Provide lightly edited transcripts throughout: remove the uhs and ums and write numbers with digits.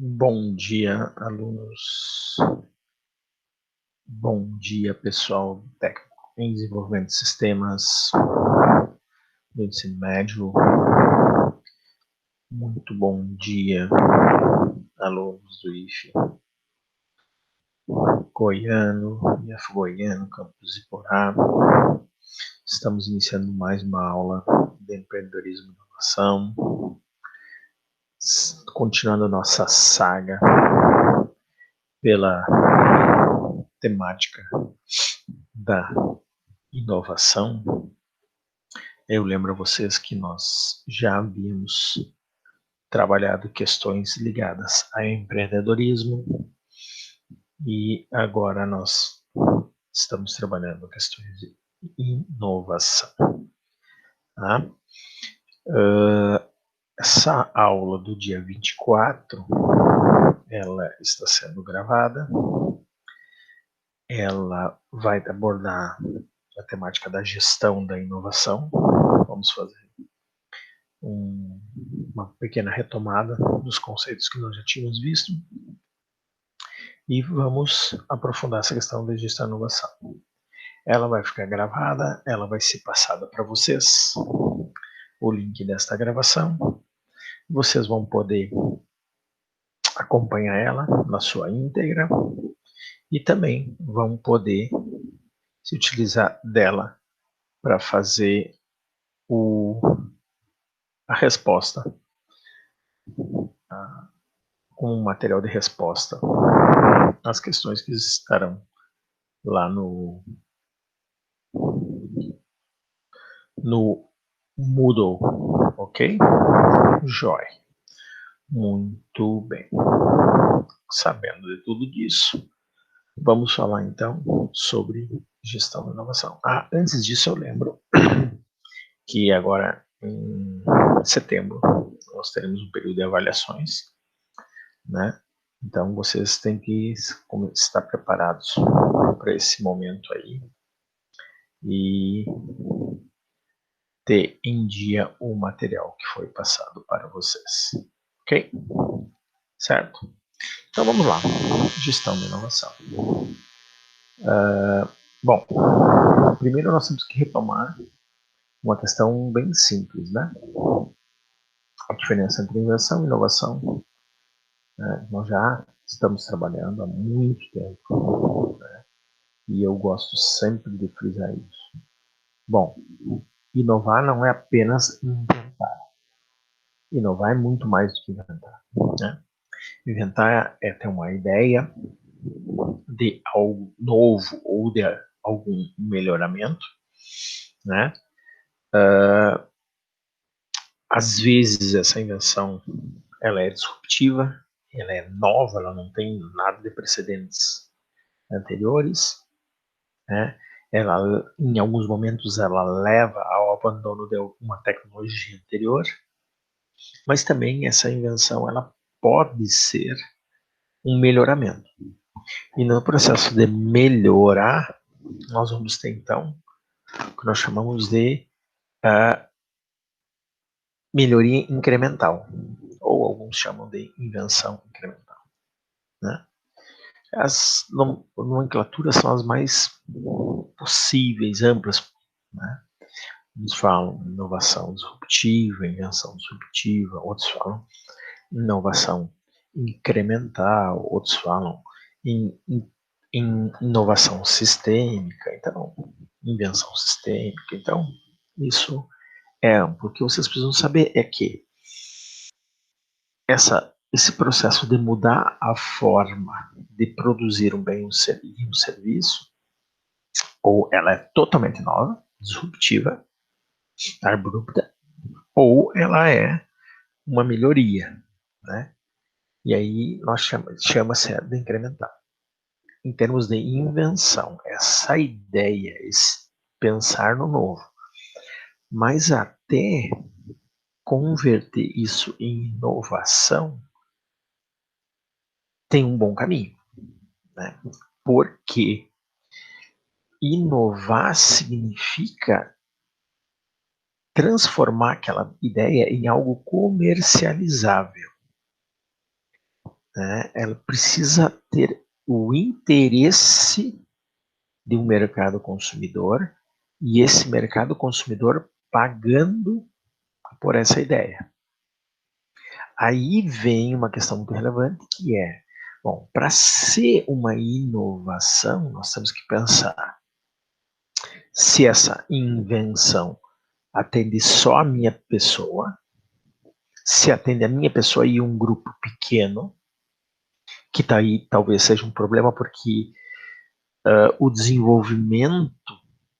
Bom dia, alunos. Bom dia, pessoal técnico em desenvolvimento de sistemas do ensino médio. Muito bom dia, alunos do IFE Goiano, IF Goiano, Campus Iporá. Estamos iniciando mais uma aula de empreendedorismo e inovação, continuando nossa saga pela temática da inovação. Eu lembro a vocês que nós já havíamos trabalhado questões ligadas a empreendedorismo e agora nós estamos trabalhando questões de inovação. Tá? Essa aula do dia 24, ela está sendo gravada. Ela vai abordar a temática da gestão da inovação. Vamos fazer uma pequena retomada dos conceitos que nós já tínhamos visto e vamos aprofundar essa questão da gestão da inovação. Ela vai ficar gravada, ela vai ser passada para vocês, o link desta gravação. Vocês vão poder acompanhar ela na sua íntegra e também vão poder se utilizar dela para fazer a resposta, um material de resposta às questões que estarão lá no Moodle, ok? Joia. Muito bem. Sabendo de tudo isso, vamos falar então sobre gestão da inovação. Antes disso eu lembro que agora em setembro nós teremos um período de avaliações, né? Então vocês têm que estar preparados para esse momento aí e ter em dia o material que foi passado para vocês, ok? Certo? Então vamos lá, gestão da inovação. Bom, primeiro nós temos que retomar uma questão bem simples, né? A diferença entre invenção e inovação, né? Nós já estamos trabalhando há muito tempo, né? E eu gosto sempre de frisar isso. Bom, inovar não é apenas inventar. Inovar é muito mais do que inventar, né? Inventar é ter uma ideia de algo novo ou de algum melhoramento, né? Às vezes essa invenção ela é disruptiva, ela é nova, ela não tem nada de precedentes anteriores, né? Ela, em alguns momentos, ela leva ao abandono de alguma tecnologia anterior, mas também essa invenção ela pode ser um melhoramento. E no processo de melhorar, nós vamos ter então o que nós chamamos de melhoria incremental, ou alguns chamam de invenção incremental, né? As nomenclaturas são as mais possíveis, amplas, né? Uns falam inovação disruptiva, invenção disruptiva, outros falam inovação incremental, outros falam em inovação sistêmica, então, invenção sistêmica. Então, isso é amplo. O que vocês precisam saber é que esse processo de mudar a forma de produzir um bem e um serviço, ou ela é totalmente nova, disruptiva, abrupta, ou ela é uma melhoria, né? E aí nós chama-se de incremental. Em termos de invenção, essa ideia, esse pensar no novo, mas até converter isso em inovação tem um bom caminho, né? Porque inovar significa transformar aquela ideia em algo comercializável. né, ela precisa ter o interesse de um mercado consumidor e esse mercado consumidor pagando por essa ideia. Aí vem uma questão muito relevante que é, bom, para ser uma inovação, nós temos que pensar se essa invenção atende só a minha pessoa, se atende a minha pessoa e um grupo pequeno, que tá aí talvez seja um problema porque o desenvolvimento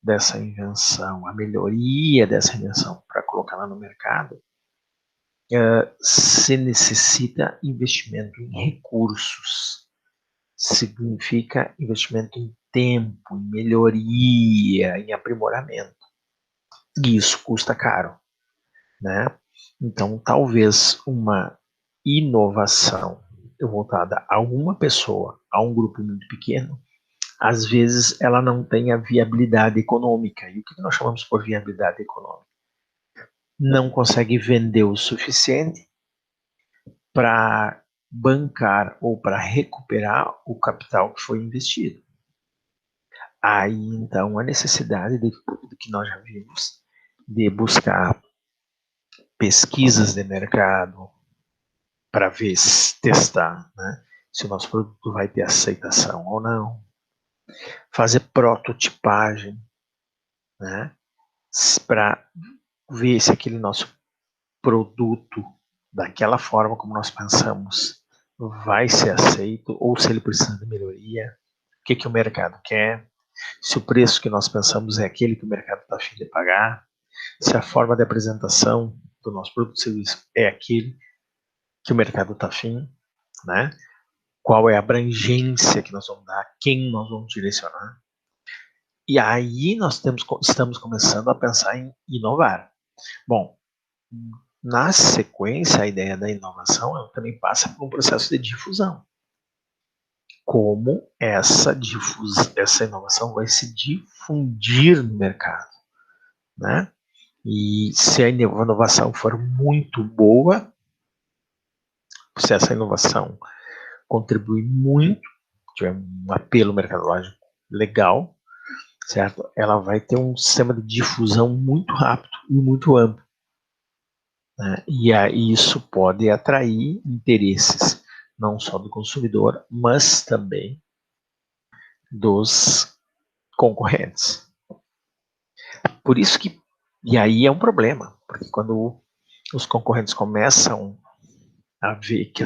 dessa invenção, a melhoria dessa invenção para colocá-la no mercado, se necessita investimento em recursos. Significa investimento em tempo, em melhoria, em aprimoramento. E isso custa caro, né? Então, talvez uma inovação voltada a uma pessoa, a um grupo muito pequeno, às vezes ela não tem a viabilidade econômica. E o que nós chamamos por viabilidade econômica? Não consegue vender o suficiente para bancar ou para recuperar o capital que foi investido. Aí, então, a necessidade do que nós já vimos, de buscar pesquisas de mercado para ver, testar, né, se o nosso produto vai ter aceitação ou não, fazer prototipagem, né, para ver se aquele nosso produto, daquela forma como nós pensamos, vai ser aceito ou se ele precisa de melhoria, o que o mercado quer, se o preço que nós pensamos é aquele que o mercado está a fim de pagar, se a forma de apresentação do nosso produto ou serviço é aquele que o mercado está afim, né? Qual é a abrangência que nós vamos dar, quem nós vamos direcionar. E aí nós estamos começando a pensar em inovar. Bom, na sequência, a ideia da inovação ela também passa por um processo de difusão. Como essa inovação vai se difundir no mercado, né? E se a inovação for muito boa, se essa inovação contribuir muito, tiver um apelo mercadológico legal, certo? Ela vai ter um sistema de difusão muito rápido e muito amplo, né? E aí isso pode atrair interesses não só do consumidor, mas também dos concorrentes. Por isso que, e aí é um problema, porque quando os concorrentes começam a ver que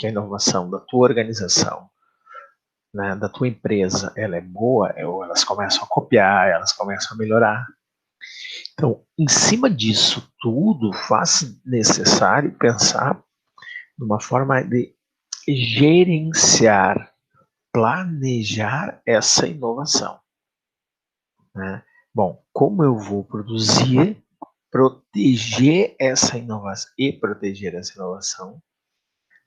a inovação da tua organização, né, da tua empresa, ela é boa, elas começam a copiar, elas começam a melhorar. Então, em cima disso tudo, faz necessário pensar numa forma de gerenciar, planejar essa inovação, né? Bom, como eu vou proteger essa inovação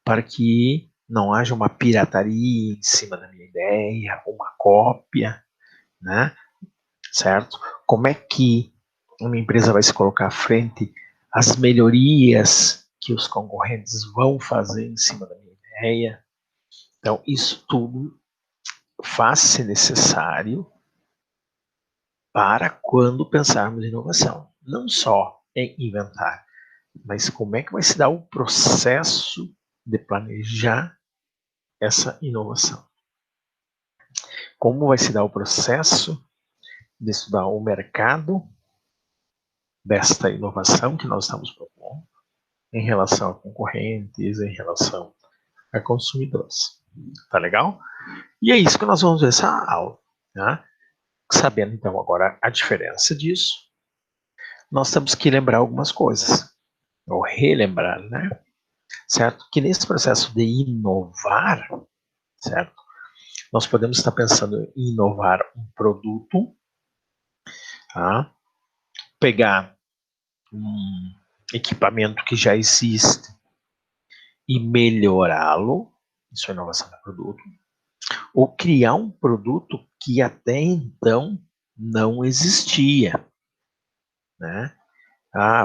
para que não haja uma pirataria em cima da minha ideia, uma cópia, né? Certo? Como é que uma empresa vai se colocar à frente às melhorias que os concorrentes vão fazer em cima da minha ideia? Então, isso tudo faz-se necessário para quando pensarmos em inovação. Não só em inventar, mas como é que vai se dar o processo de planejar essa inovação? Como vai se dar o processo de estudar o mercado desta inovação que nós estamos propondo em relação a concorrentes, em relação a consumidores. Tá legal? E é isso que nós vamos ver essa aula. Né? Sabendo então agora a diferença disso, nós temos que lembrar algumas coisas, ou relembrar, né? Certo? Que nesse processo de inovar, certo? Nós podemos estar pensando em inovar um produto, tá? Pegar um equipamento que já existe e melhorá-lo, isso é inovação de produto, ou criar um produto que até então não existia, né?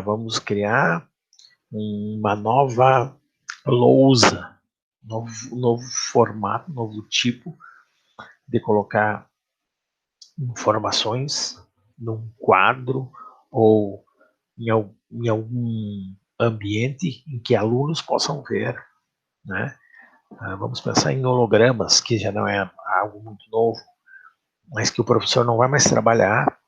Vamos criar uma nova lousa, novo formato, novo tipo de colocar informações num quadro ou em algum ambiente em que alunos possam ver, né? Vamos pensar em hologramas, que já não é algo muito novo, mas que o professor não vai mais trabalhar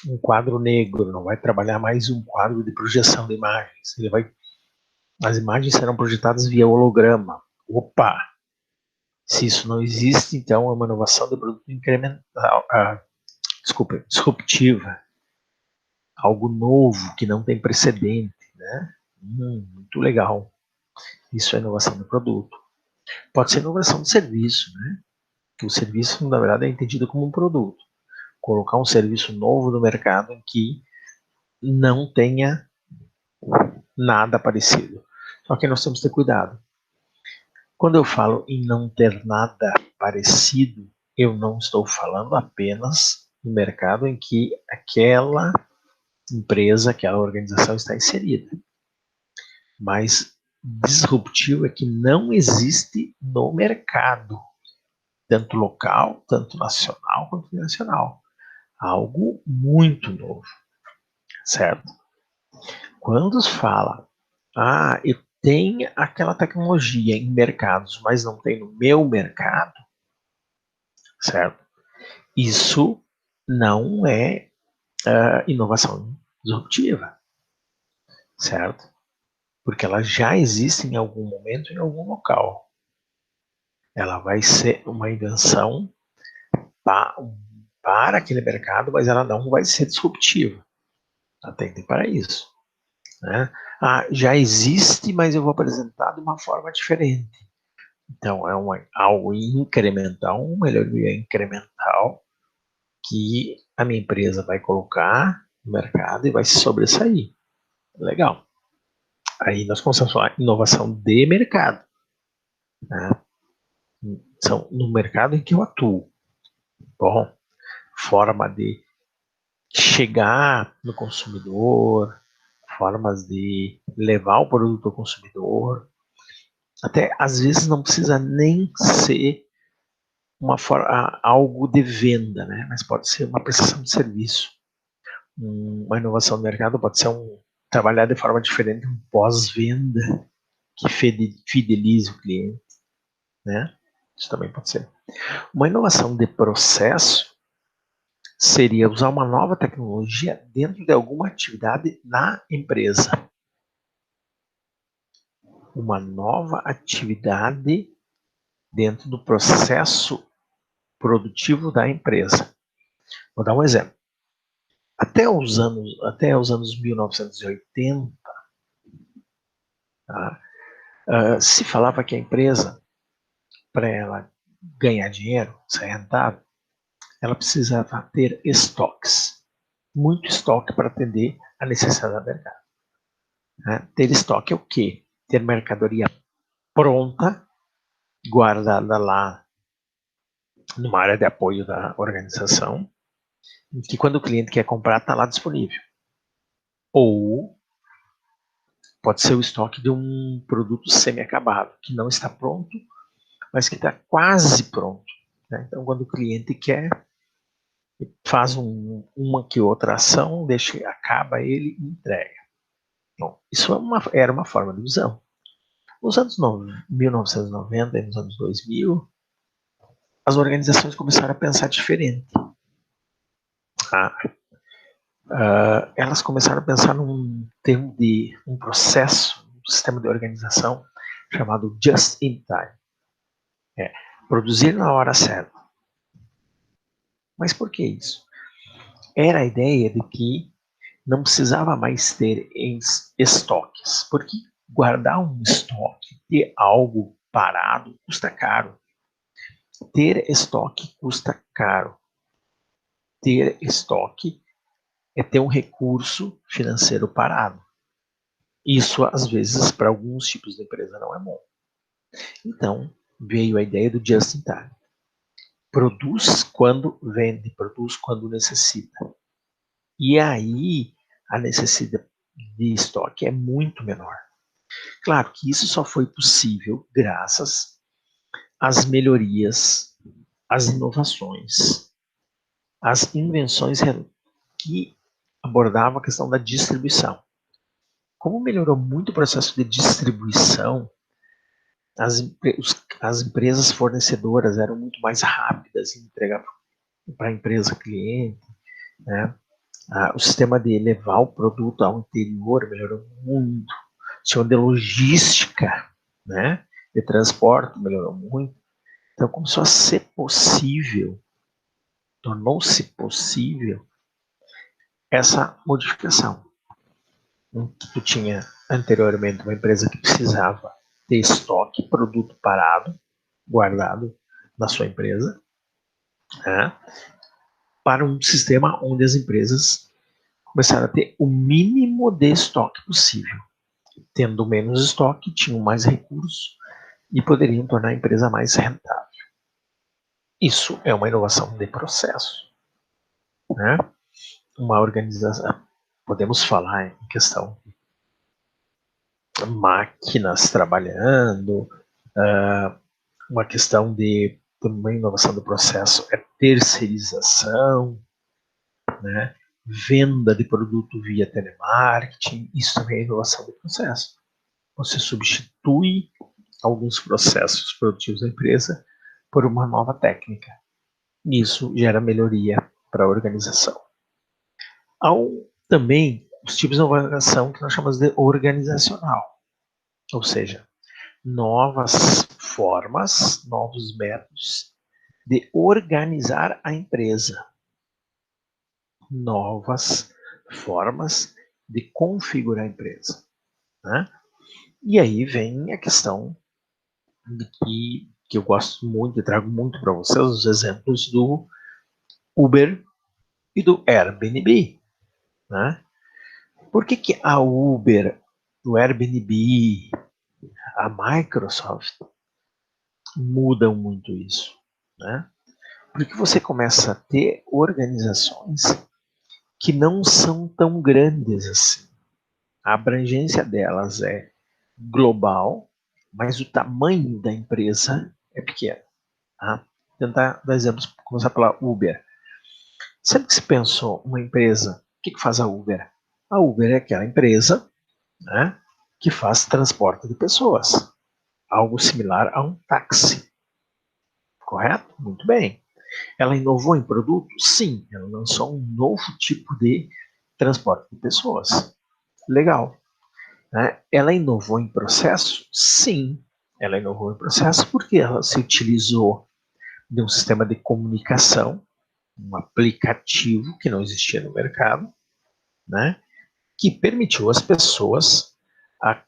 um quadro negro, não vai trabalhar mais um quadro de projeção de imagens. As imagens serão projetadas via holograma. Opa! Se isso não existe, então é uma inovação de produto incremental, disruptiva, algo novo que não tem precedente, né? Muito legal. Isso é inovação de produto. Pode ser inovação de serviço, né? Que o serviço, na verdade, é entendido como um produto. Colocar um serviço novo no mercado em que não tenha nada parecido. Só que nós temos que ter cuidado. Quando eu falo em não ter nada parecido, eu não estou falando apenas no mercado em que aquela empresa, aquela organização está inserida. Mas disruptivo é que não existe no mercado, tanto local, tanto nacional quanto internacional. Algo muito novo, certo? Quando se fala, eu tenho aquela tecnologia em mercados, mas não tem no meu mercado, certo? Isso não é inovação disruptiva, certo? Porque ela já existe em algum momento, em algum local. Ela vai ser uma invenção para aquele mercado, mas ela não vai ser disruptiva. Atentem para isso. Né? Já existe, mas eu vou apresentar de uma forma diferente. Então, é algo incremental, uma melhoria incremental que a minha empresa vai colocar no mercado e vai se sobressair. Legal. Aí nós começamos a falar inovação de mercado. Né? São no mercado em que eu atuo. Bom, forma de chegar no consumidor, formas de levar o produto ao consumidor. Até às vezes não precisa nem ser algo de venda, né? Mas pode ser uma prestação de serviço. Uma inovação do mercado pode ser trabalhar de forma diferente, um pós-venda que fidelize o cliente, né? Isso também pode ser. Uma inovação de processo seria usar uma nova tecnologia dentro de alguma atividade na empresa. Uma nova atividade dentro do processo produtivo da empresa. Vou dar um exemplo. Até os anos 1980, se falava que a empresa, para ela ganhar dinheiro, ser rentável, ela precisava ter estoques. Muito estoque para atender a necessidade do mercado. Ter estoque é o quê? Ter mercadoria pronta, guardada lá numa área de apoio da organização, que quando o cliente quer comprar, está lá disponível. Ou pode ser o estoque de um produto semi-acabado, que não está pronto, mas que está quase pronto. Né? Então, quando o cliente quer, faz uma que outra ação, acaba ele e entrega. Bom, isso era uma forma de visão. Nos anos 1990 e nos anos 2000, as organizações começaram a pensar diferente. Elas começaram a pensar num termo de um processo, um sistema de organização chamado just in time. Produzir na hora certa. Mas por que isso? Era a ideia de que não precisava mais ter estoques, porque guardar um estoque, ter algo parado, custa caro. Ter estoque custa caro. Ter estoque é ter um recurso financeiro parado. Isso, às vezes, para alguns tipos de empresa não é bom. Então, veio a ideia do just in time. Produz quando vende, produz quando necessita. E aí, a necessidade de estoque é muito menor. Claro que isso só foi possível graças às melhorias, às inovações, às invenções que abordavam a questão da distribuição. Como melhorou muito o processo de distribuição, as empresas fornecedoras eram muito mais rápidas em entregar para a empresa cliente, né? O sistema de levar o produto ao interior melhorou muito, o sistema de logística, né? De transporte melhorou muito. Então começou a ser possível, tornou-se possível essa modificação. Tu tinha anteriormente uma empresa que precisava ter estoque, produto parado, guardado na sua empresa, né? Para um sistema onde as empresas começaram a ter o mínimo de estoque possível. Tendo menos estoque, tinham mais recursos e poderiam tornar a empresa mais rentável. Isso é uma inovação de processo, né? Uma organização, podemos falar em questão de máquinas trabalhando, uma questão de uma inovação do processo é terceirização, né? Venda de produto via telemarketing, isso também é inovação do processo. Você substitui alguns processos produtivos da empresa por uma nova técnica. Isso gera melhoria para a organização. Há também os tipos de inovação que nós chamamos de organizacional, ou seja, novas formas, novos métodos de organizar a empresa, novas formas de configurar a empresa, né? E aí vem a questão de que eu gosto muito e trago muito para vocês os exemplos do Uber e do Airbnb, né? Por que a Uber, o Airbnb, a Microsoft mudam muito isso, né? Porque você começa a ter organizações que não são tão grandes assim. A abrangência delas é global, mas o tamanho da empresa é pequeno. Tá? Vou tentar dar exemplos, começar pela Uber. Sempre que se pensou uma empresa, o que faz a Uber? A Uber é aquela empresa, né, que faz transporte de pessoas. Algo similar a um táxi. Correto? Muito bem. Ela inovou em produto? Sim. Ela lançou um novo tipo de transporte de pessoas. Legal. Né? Ela inovou em processo? Sim. Ela inovou em processo porque ela se utilizou de um sistema de comunicação, um aplicativo que não existia no mercado, né? Que permitiu às pessoas a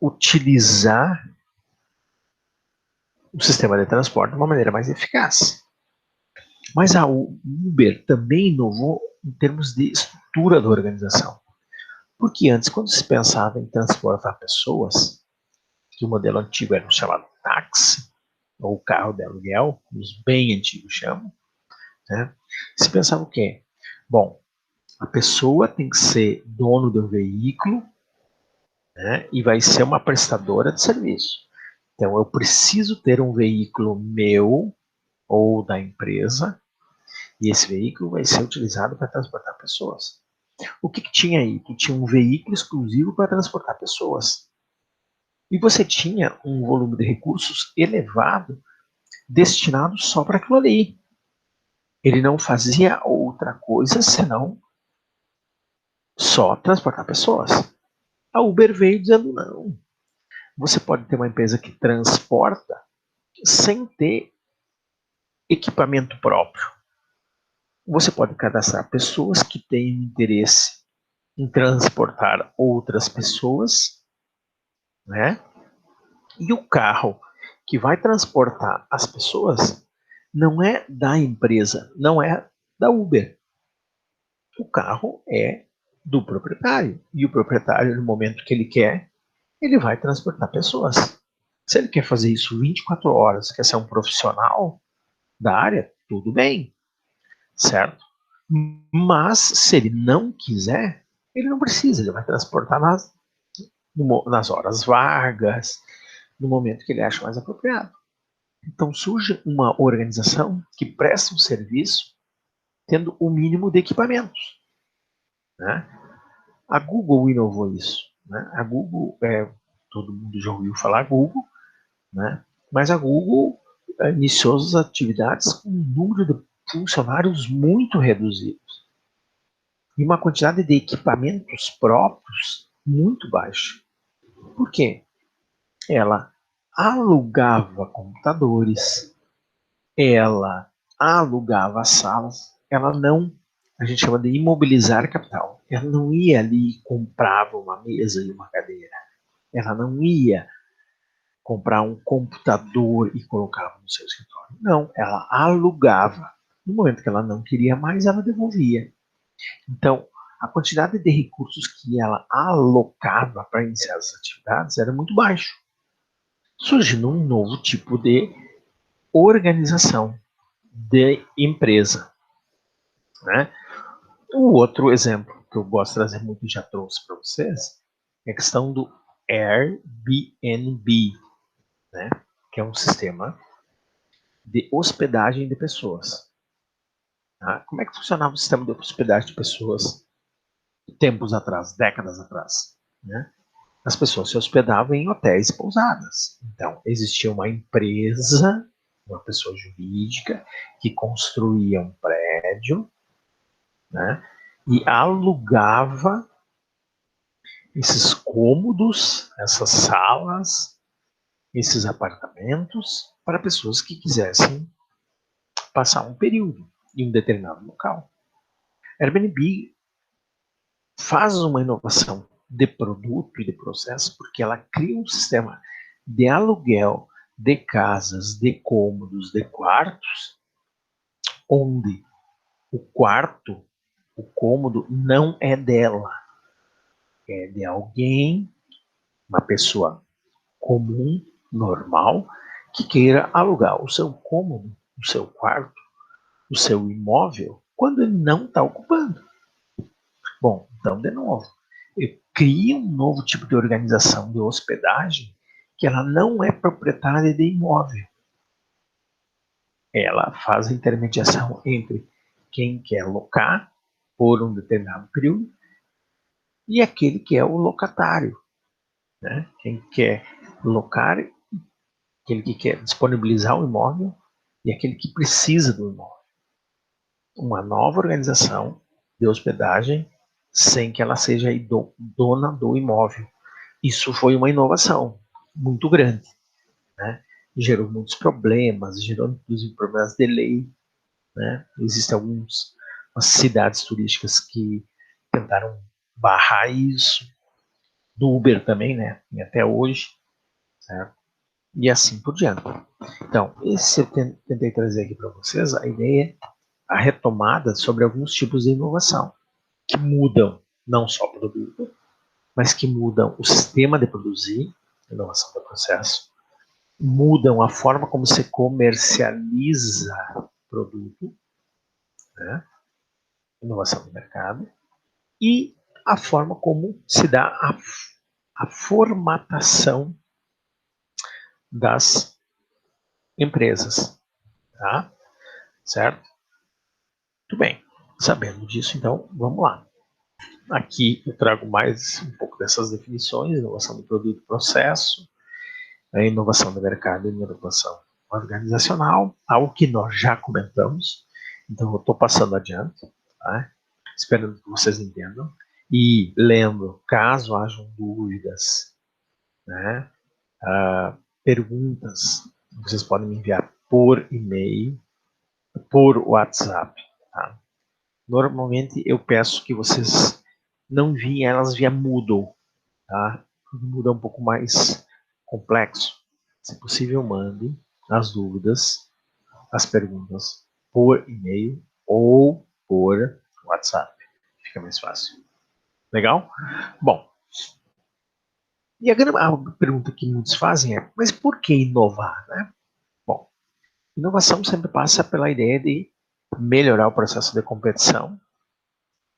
utilizar o sistema de transporte de uma maneira mais eficaz. Mas a Uber também inovou em termos de estrutura da organização. Porque antes, quando se pensava em transportar pessoas, que o modelo antigo era chamado táxi, ou carro de aluguel, os bem antigos chamam, né? Se pensava o quê? Bom, a pessoa tem que ser dono do veículo, né, e vai ser uma prestadora de serviço. Então, eu preciso ter um veículo meu ou da empresa, e esse veículo vai ser utilizado para transportar pessoas. O que tinha aí? Tu tinha um veículo exclusivo para transportar pessoas. E você tinha um volume de recursos elevado destinado só para aquilo ali. Ele não fazia outra coisa senão só transportar pessoas. A Uber veio dizendo não. Você pode ter uma empresa que transporta sem ter equipamento próprio. Você pode cadastrar pessoas que têm interesse em transportar outras pessoas, né? E o carro que vai transportar as pessoas não é da empresa, não é da Uber. O carro é do proprietário. E o proprietário, no momento que ele quer, ele vai transportar pessoas. Se ele quer fazer isso 24 horas, quer ser um profissional da área, tudo bem, certo? Mas se ele não quiser, ele não precisa, ele vai transportar nas horas vagas, no momento que ele acha mais apropriado. Então surge uma organização que presta um serviço tendo o mínimo de equipamentos, né? A Google inovou isso, né? A Google, todo mundo já ouviu falar Google, né? Mas a Google iniciou as atividades com um número de funcionários muito reduzidos e uma quantidade de equipamentos próprios muito baixa. Por quê? Ela alugava computadores, ela alugava salas, ela não, a gente chama de imobilizar capital. Ela não ia ali e comprava uma mesa e uma cadeira. Ela não ia comprar um computador e colocava no seu escritório. Não, ela alugava. No momento que ela não queria mais, ela devolvia. Então, a quantidade de recursos que ela alocava para iniciar as atividades era muito baixo, surgindo um novo tipo de organização de empresa, né? O outro exemplo que eu gosto de trazer muito e já trouxe para vocês é a questão do Airbnb, né? Que é um sistema de hospedagem de pessoas. Tá? Como é que funcionava o sistema de hospedagem de pessoas tempos atrás, décadas atrás? Né? As pessoas se hospedavam em hotéis e pousadas. Então, existia uma empresa, uma pessoa jurídica, que construía um prédio, né? E alugava esses cômodos, essas salas, esses apartamentos para pessoas que quisessem passar um período em um determinado local. Airbnb faz uma inovação de produto e de processo porque ela cria um sistema de aluguel de casas, de cômodos, de quartos, onde o quarto, o cômodo não é dela, é de alguém, uma pessoa comum, normal, que queira alugar o seu cômodo, o seu quarto, o seu imóvel, quando ele não está ocupando. Bom, então, de novo, cria um novo tipo de organização de hospedagem que ela não é proprietária de imóvel. Ela faz a intermediação entre quem quer locar por um determinado período e aquele que é o locatário, né? Quem quer locar, aquele que quer disponibilizar o imóvel e aquele que precisa do imóvel. Uma nova organização de hospedagem sem que ela seja dona do imóvel. Isso foi uma inovação muito grande, né? Gerou muitos problemas, gerou inclusive problemas de lei, né? Existem algumas cidades turísticas que tentaram barrar isso, do Uber também, né? E até hoje, certo? E assim por diante. Então, esse eu tentei trazer aqui para vocês a ideia, a retomada sobre alguns tipos de inovação que mudam não só o produto, mas que mudam o sistema de produzir, inovação do processo, mudam a forma como se comercializa o produto, né? Inovação do mercado, e a forma como se dá a formatação das empresas, tá? Certo? Muito bem. Sabendo disso, então, vamos lá. Aqui eu trago mais um pouco dessas definições: inovação do produto e processo, a inovação do mercado e inovação organizacional, algo que nós já comentamos, então eu estou passando adiante, tá? Esperando que vocês entendam. E lendo, caso hajam dúvidas, né, perguntas, vocês podem me enviar por e-mail, por WhatsApp. Tá? Normalmente eu peço que vocês não enviem elas via Moodle. Tá? Moodle é um pouco mais complexo. Se possível, mande as dúvidas, as perguntas por e-mail ou por WhatsApp. Fica mais fácil. Legal? Bom, e a pergunta que muitos fazem é, mas por que inovar? Né? Bom, inovação sempre passa pela ideia de melhorar o processo de competição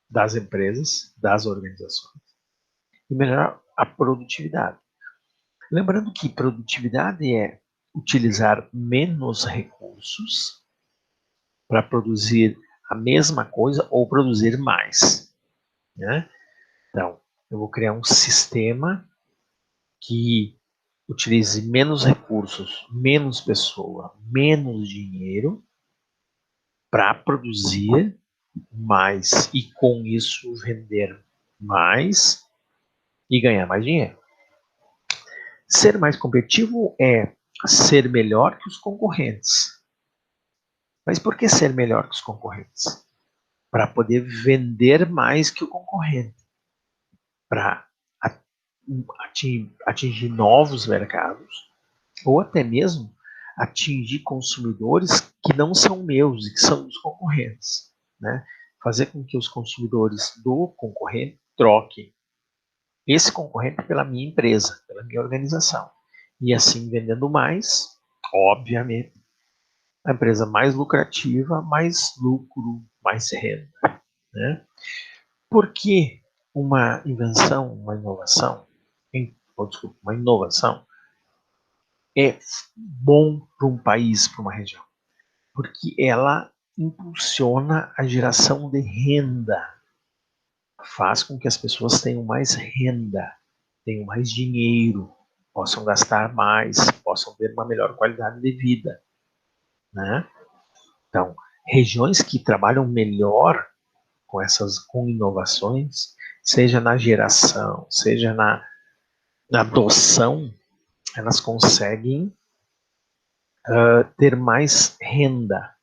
das empresas, das organizações, e melhorar a produtividade. Lembrando que produtividade é utilizar menos recursos para produzir a mesma coisa ou produzir mais, né? Então, eu vou criar um sistema que utilize menos recursos, menos pessoa, menos dinheiro para produzir mais e com isso vender mais e ganhar mais dinheiro. Ser mais competitivo é ser melhor que os concorrentes. Mas por que ser melhor que os concorrentes? Para poder vender mais que o concorrente, para atingir novos mercados, ou até mesmo atingir consumidores que não são meus e que são dos concorrentes, né? Fazer com que os consumidores do concorrente troquem esse concorrente pela minha empresa, pela minha organização. E assim, vendendo mais, obviamente, a empresa mais lucrativa, mais lucro, mais renda, né? Por que uma invenção, uma inovação, uma inovação é bom para um país, para uma região? Porque ela impulsiona a geração de renda, faz com que as pessoas tenham mais renda, tenham mais dinheiro, possam gastar mais, possam ter uma melhor qualidade de vida, né? Então, regiões que trabalham melhor com inovações, seja na geração, seja na adoção, elas conseguem ter mais renda.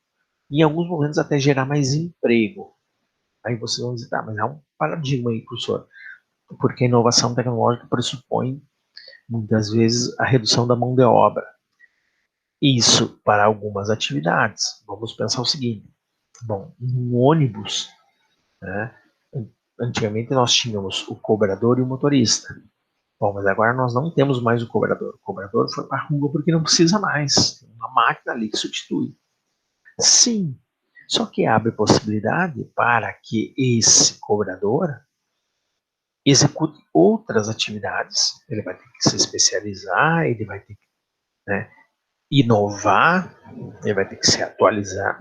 Em alguns momentos até gerar mais emprego. Aí vocês vão dizer, tá, mas é um paradigma aí, professor. Porque a inovação tecnológica pressupõe, muitas vezes, a redução da mão de obra. Isso para algumas atividades. Vamos pensar o seguinte. Bom, um ônibus, né, antigamente nós tínhamos o cobrador e o motorista. Bom, mas agora nós não temos mais o cobrador. O cobrador foi para a rua porque não precisa mais. Tem uma máquina ali que substitui. Sim, só que abre possibilidade para que esse cobrador execute outras atividades. Ele vai ter que se especializar, ele vai ter que, né, inovar, ele vai ter que se atualizar.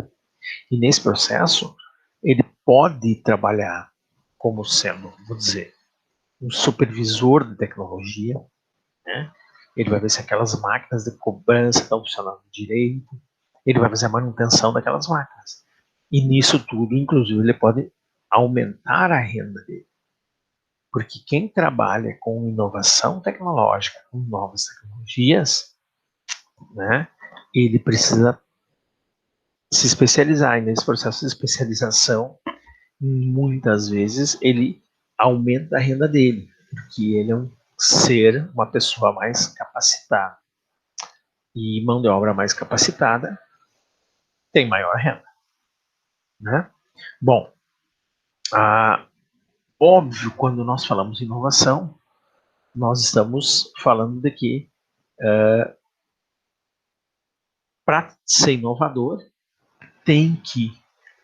E nesse processo, ele pode trabalhar como sendo, vou dizer, um supervisor de tecnologia, né? Ele vai ver se aquelas máquinas de cobrança estão funcionando direito, ele vai fazer a manutenção daquelas máquinas. E nisso tudo, inclusive, ele pode aumentar a renda dele. Porque quem trabalha com inovação tecnológica, com novas tecnologias, né, ele precisa se especializar. E nesse processo de especialização, muitas vezes, ele aumenta a renda dele, porque ele é um ser, uma pessoa mais capacitada. E mão de obra mais capacitada tem maior renda, né? Bom, óbvio, quando nós falamos em inovação, nós estamos falando de que para ser inovador, tem que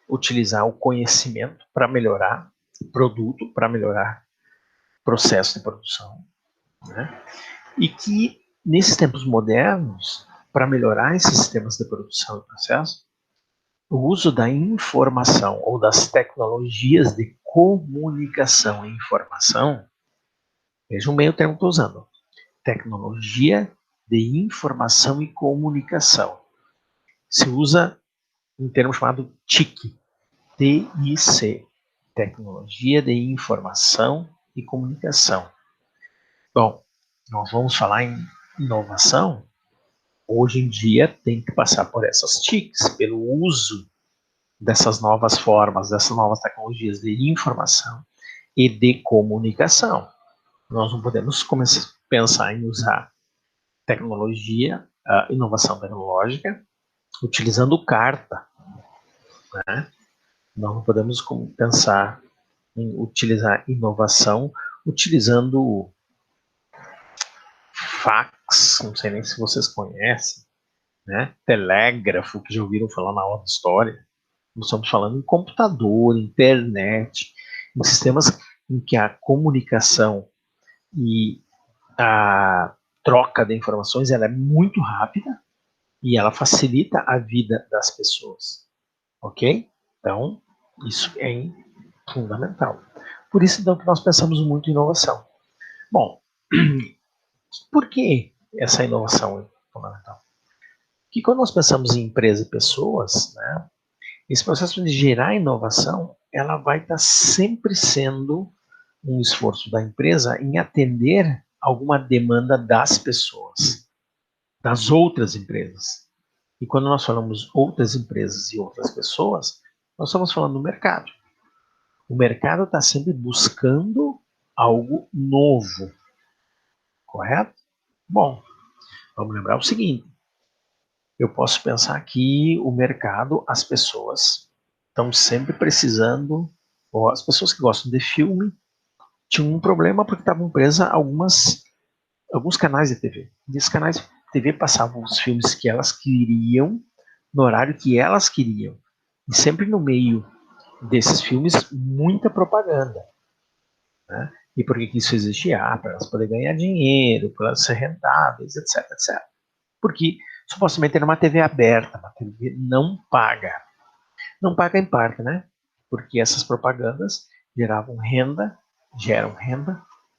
utilizar o conhecimento para melhorar o produto, para melhorar o processo de produção, né? E que, nesses tempos modernos, para melhorar esses sistemas de produção e processo, o uso da informação ou das tecnologias de comunicação e informação, veja o meio termo que estou usando, tecnologia de informação e comunicação. Se usa um termo chamado TIC, TIC, Tecnologia de Informação e Comunicação. Bom, nós vamos falar em inovação. Hoje em dia tem que passar por essas TICs, pelo uso dessas novas formas, dessas novas tecnologias de informação e de comunicação. Nós não podemos começar a pensar em usar tecnologia, inovação tecnológica, utilizando carta, né? Nós não podemos pensar em utilizar inovação utilizando fax, não sei nem se vocês conhecem, né? Telégrafo, que já ouviram falar na aula de história. Nós estamos falando em computador, internet, em sistemas em que a comunicação e a troca de informações ela é muito rápida e ela facilita a vida das pessoas, ok? Então, isso é fundamental. Por isso, então, que nós pensamos muito em inovação. Bom, por que essa inovação é fundamental? Porque quando nós pensamos em empresa e pessoas, né, esse processo de gerar inovação, ela vai estar sempre sendo um esforço da empresa em atender alguma demanda das pessoas, das outras empresas. E quando nós falamos outras empresas e outras pessoas, nós estamos falando do mercado. O mercado está sempre buscando algo novo, correto? Bom, vamos lembrar o seguinte: eu posso pensar que o mercado, as pessoas estão sempre precisando, ou as pessoas que gostam de filme tinham um problema porque estavam presas a alguns canais de TV. E esses canais de TV passavam os filmes que elas queriam, no horário que elas queriam. E sempre no meio desses filmes, muita propaganda. Né? E por que isso existia? Para elas poderem ganhar dinheiro, para elas serem rentáveis, etc, etc. Porque supostamente era uma TV aberta, uma TV não paga. Não paga em parte, né? Porque essas propagandas geram renda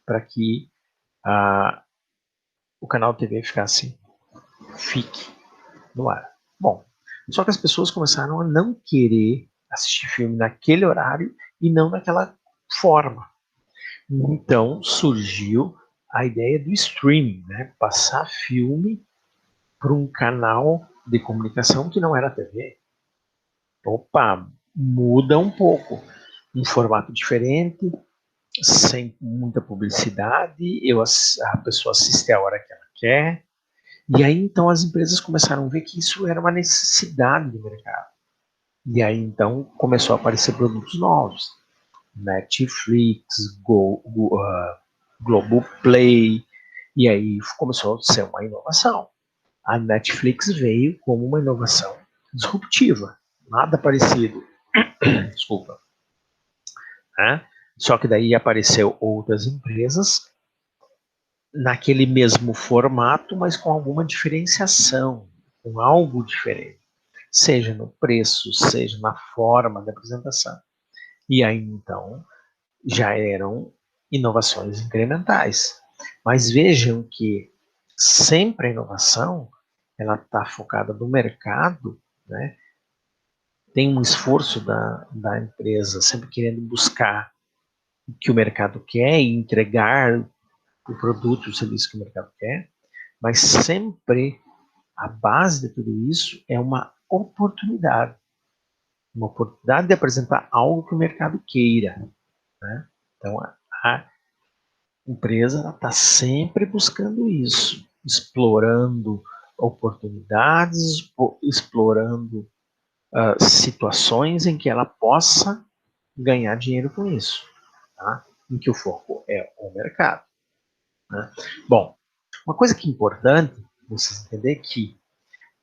para que o canal de TV fique no ar. Bom, só que as pessoas começaram a não querer assistir filme naquele horário e não naquela forma. Então surgiu a ideia do streaming, né? Passar filme para um canal de comunicação que não era TV. Opa, muda um pouco. Um formato diferente, sem muita publicidade, a pessoa assiste a hora que ela quer. E aí então as empresas começaram a ver que isso era uma necessidade do mercado. E aí então começou a aparecer produtos novos. Netflix, Globoplay, e aí começou a ser uma inovação. A Netflix veio como uma inovação disruptiva, nada parecido, desculpa, né? Só que daí apareceu outras empresas naquele mesmo formato, mas com alguma diferenciação, com algo diferente, seja no preço, seja na forma da apresentação. E aí então já eram inovações incrementais. Mas vejam que sempre a inovação ela está focada no mercado, né? Tem um esforço da empresa sempre querendo buscar o que o mercado quer e entregar o produto, o serviço que o mercado quer, mas sempre a base de tudo isso é uma oportunidade de apresentar algo que o mercado queira, né? Então a empresa está sempre buscando isso, explorando oportunidades, explorando situações em que ela possa ganhar dinheiro com isso, tá? Em que o foco é o mercado. Né? Bom, uma coisa que é importante vocês entenderem é que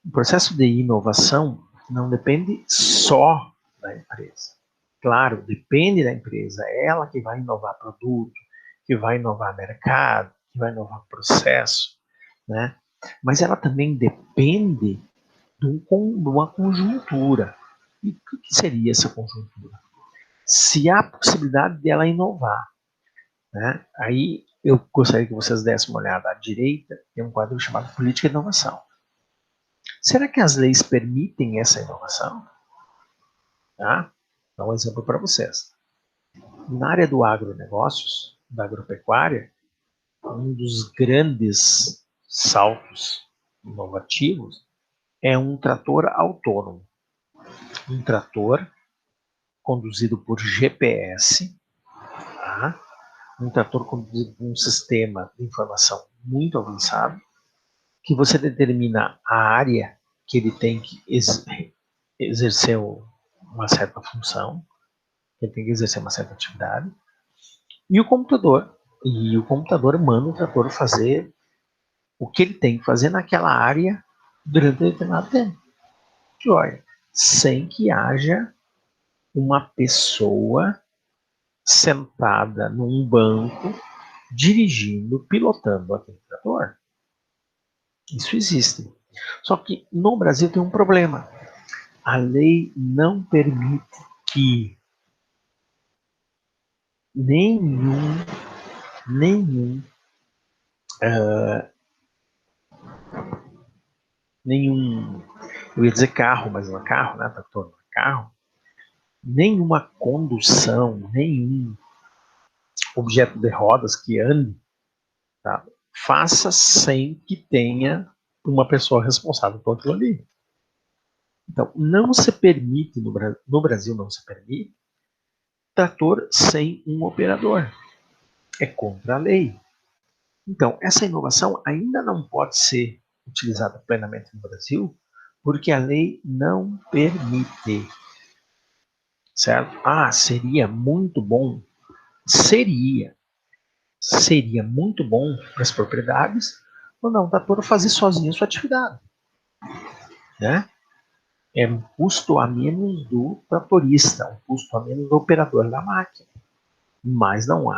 o processo de inovação não depende só da empresa. Claro, depende da empresa, é ela que vai inovar produto, que vai inovar mercado, que vai inovar processo, né? Mas ela também depende de uma conjuntura. E o que seria essa conjuntura? Se há possibilidade dela inovar, né? Aí eu gostaria que vocês dessem uma olhada à direita, tem um quadro chamado Política de Inovação. Será que as leis permitem essa inovação? Tá? Vou dar um exemplo para vocês. Na área do agronegócios, da agropecuária, um dos grandes saltos inovativos é um trator autônomo. Um trator conduzido por GPS, tá? Um trator conduzido por um sistema de informação muito avançado, que você determina a área que ele tem que exercer uma certa função, ele tem que exercer uma certa atividade, e o computador. E o computador manda o trator fazer o que ele tem que fazer naquela área durante determinado tempo. Joia. Sem que haja uma pessoa sentada num banco dirigindo, pilotando aquele trator. Isso existe. Só que no Brasil tem um problema. A lei não permite que nenhum, nenhum, eu ia dizer carro, mas não é carro, né? Trator não é carro. Nenhuma condução, nenhum objeto de rodas que ande, tá? Faça sem que tenha uma pessoa responsável por aquilo ali. Então, não se permite, no Brasil não se permite, trator sem um operador. É contra a lei. Então, essa inovação ainda não pode ser utilizada plenamente no Brasil, porque a lei não permite. Certo? Ah, seria muito bom. Seria muito bom para as propriedades ou não, dá para fazer sozinho a sua atividade. Né? É um custo a menos do tratorista, um custo a menos do operador da máquina. Mas não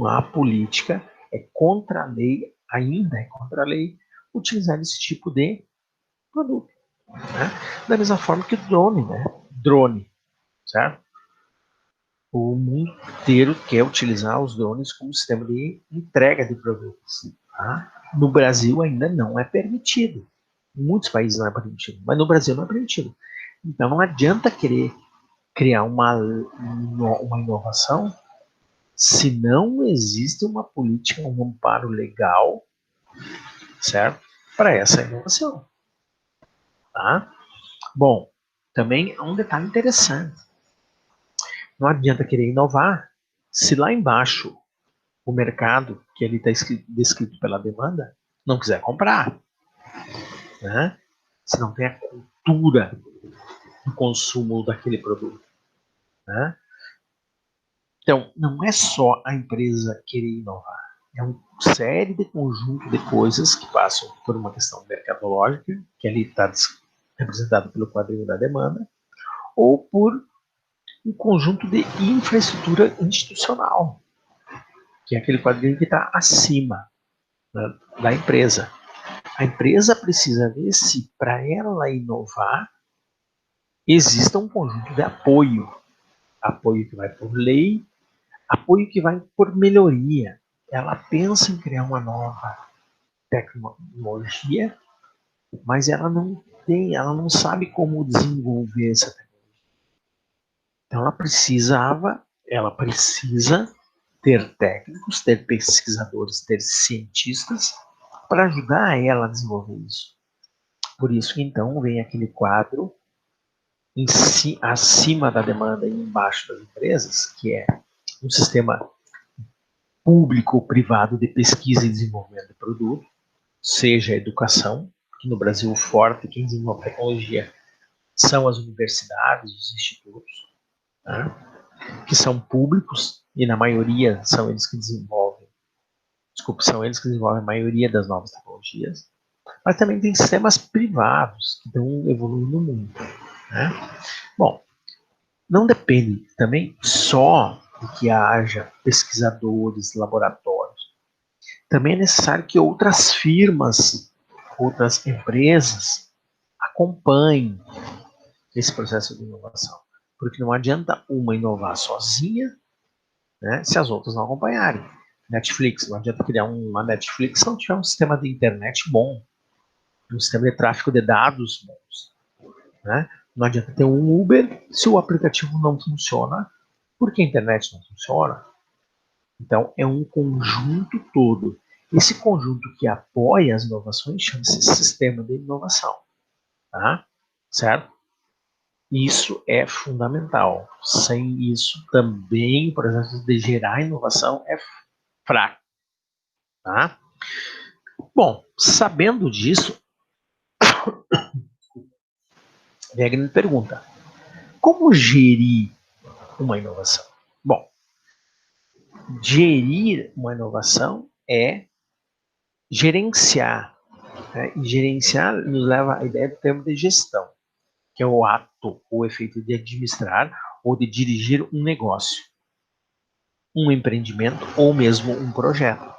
há política, é contra a lei, ainda é contra a lei, utilizar esse tipo de produto. Né? Da mesma forma que o drone, né? Drone, certo? O mundo inteiro quer utilizar os drones como sistema de entrega de produtos. Tá? No Brasil ainda não é permitido. Em muitos países não é permitido, mas no Brasil não é permitido. Então não adianta querer criar uma inovação se não existe uma política, um amparo legal, certo? Para essa inovação. Tá? Bom, também há um detalhe interessante. Não adianta querer inovar se lá embaixo o mercado, que ali está descrito pela demanda, não quiser comprar. Né? Se não tem a cultura do consumo daquele produto. Né? Então, não é só a empresa querer inovar. É uma série de conjunto de coisas que passam por uma questão mercadológica, que ali está representado pelo quadrinho da demanda, ou por um conjunto de infraestrutura institucional, que é aquele quadrinho que está acima, né, da empresa. A empresa precisa ver se, para ela inovar, exista um conjunto de apoio. Apoio que vai por lei, apoio que vai por melhoria. Ela pensa em criar uma nova tecnologia, mas ela não sabe como desenvolver essa tecnologia. Então ela precisa ter técnicos, ter pesquisadores, ter cientistas para ajudar ela a desenvolver isso. Por isso que então vem aquele quadro acima da demanda e embaixo das empresas, que é um sistema público-privado de pesquisa e desenvolvimento de produto, seja a educação, que no Brasil o forte, quem desenvolve tecnologia são as universidades, os institutos, né, que são públicos e na maioria são eles que desenvolvem, são eles que desenvolvem a maioria das novas tecnologias, mas também tem sistemas privados que estão evoluindo no mundo. Né? Bom, não depende também só de que haja pesquisadores, laboratórios. Também é necessário que outras firmas, outras empresas acompanhem esse processo de inovação. Porque não adianta uma inovar sozinha, né, se as outras não acompanharem. Netflix, não adianta criar uma Netflix se não tiver um sistema de internet bom, um sistema de tráfego de dados bons. Né? Não adianta ter um Uber se o aplicativo não funciona, porque a internet não funciona. Então, é um conjunto todo. Esse conjunto que apoia as inovações chama-se sistema de inovação. Tá? Certo? Isso é fundamental. Sem isso, também o processo de gerar inovação é fraco. Tá? Bom, sabendo disso, vem a grande pergunta: como gerir uma inovação? Bom, gerir uma inovação é gerenciar. Né? E gerenciar nos leva à ideia do termo de gestão, que é o ato, o efeito de administrar ou de dirigir um negócio. um empreendimento ou mesmo um projeto.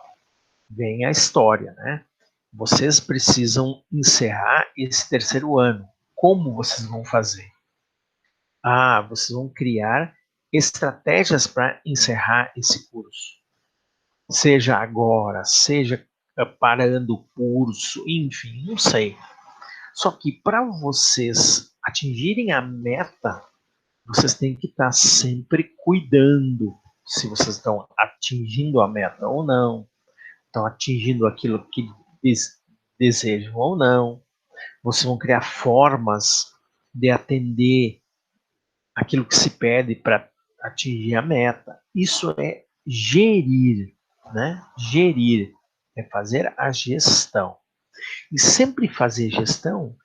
Vem a história, né? Vocês precisam encerrar esse terceiro ano. Como vocês vão fazer? Vocês vão criar estratégias para encerrar esse curso. Seja agora, seja parando o curso, enfim, não sei. Só que para vocês atingirem a meta, vocês têm que estar sempre cuidando se vocês estão atingindo a meta ou não, estão atingindo aquilo que desejam ou não. Vocês vão criar formas de atender aquilo que se pede para atingir a meta. Isso é gerir, né? Gerir é fazer a gestão. E sempre fazer gestão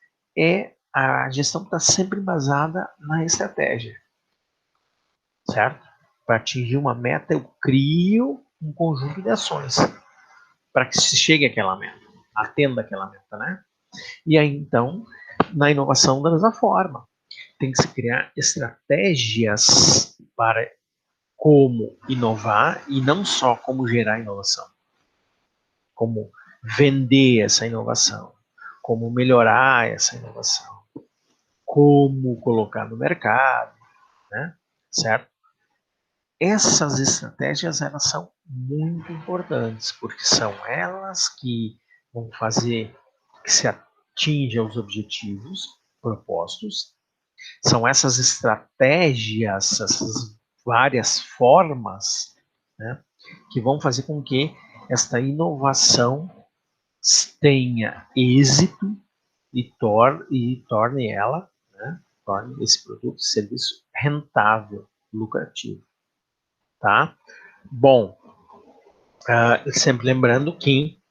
a gestão está sempre embasada na estratégia, certo? Para atingir uma meta, eu crio um conjunto de ações para que se chegue àquela meta, atenda àquela meta, né? E aí, então, na inovação, da mesma forma, tem que se criar estratégias para como inovar e não só como gerar inovação, como vender essa inovação, como melhorar essa inovação, como colocar no mercado, né? Certo? Essas estratégias, elas são muito importantes, porque são elas que vão fazer que se atinja os objetivos propostos. São essas estratégias, essas várias formas, né, que vão fazer com que esta inovação tenha êxito e torne ela, né, torne esse produto, serviço rentável, lucrativo, tá? Bom, sempre lembrando que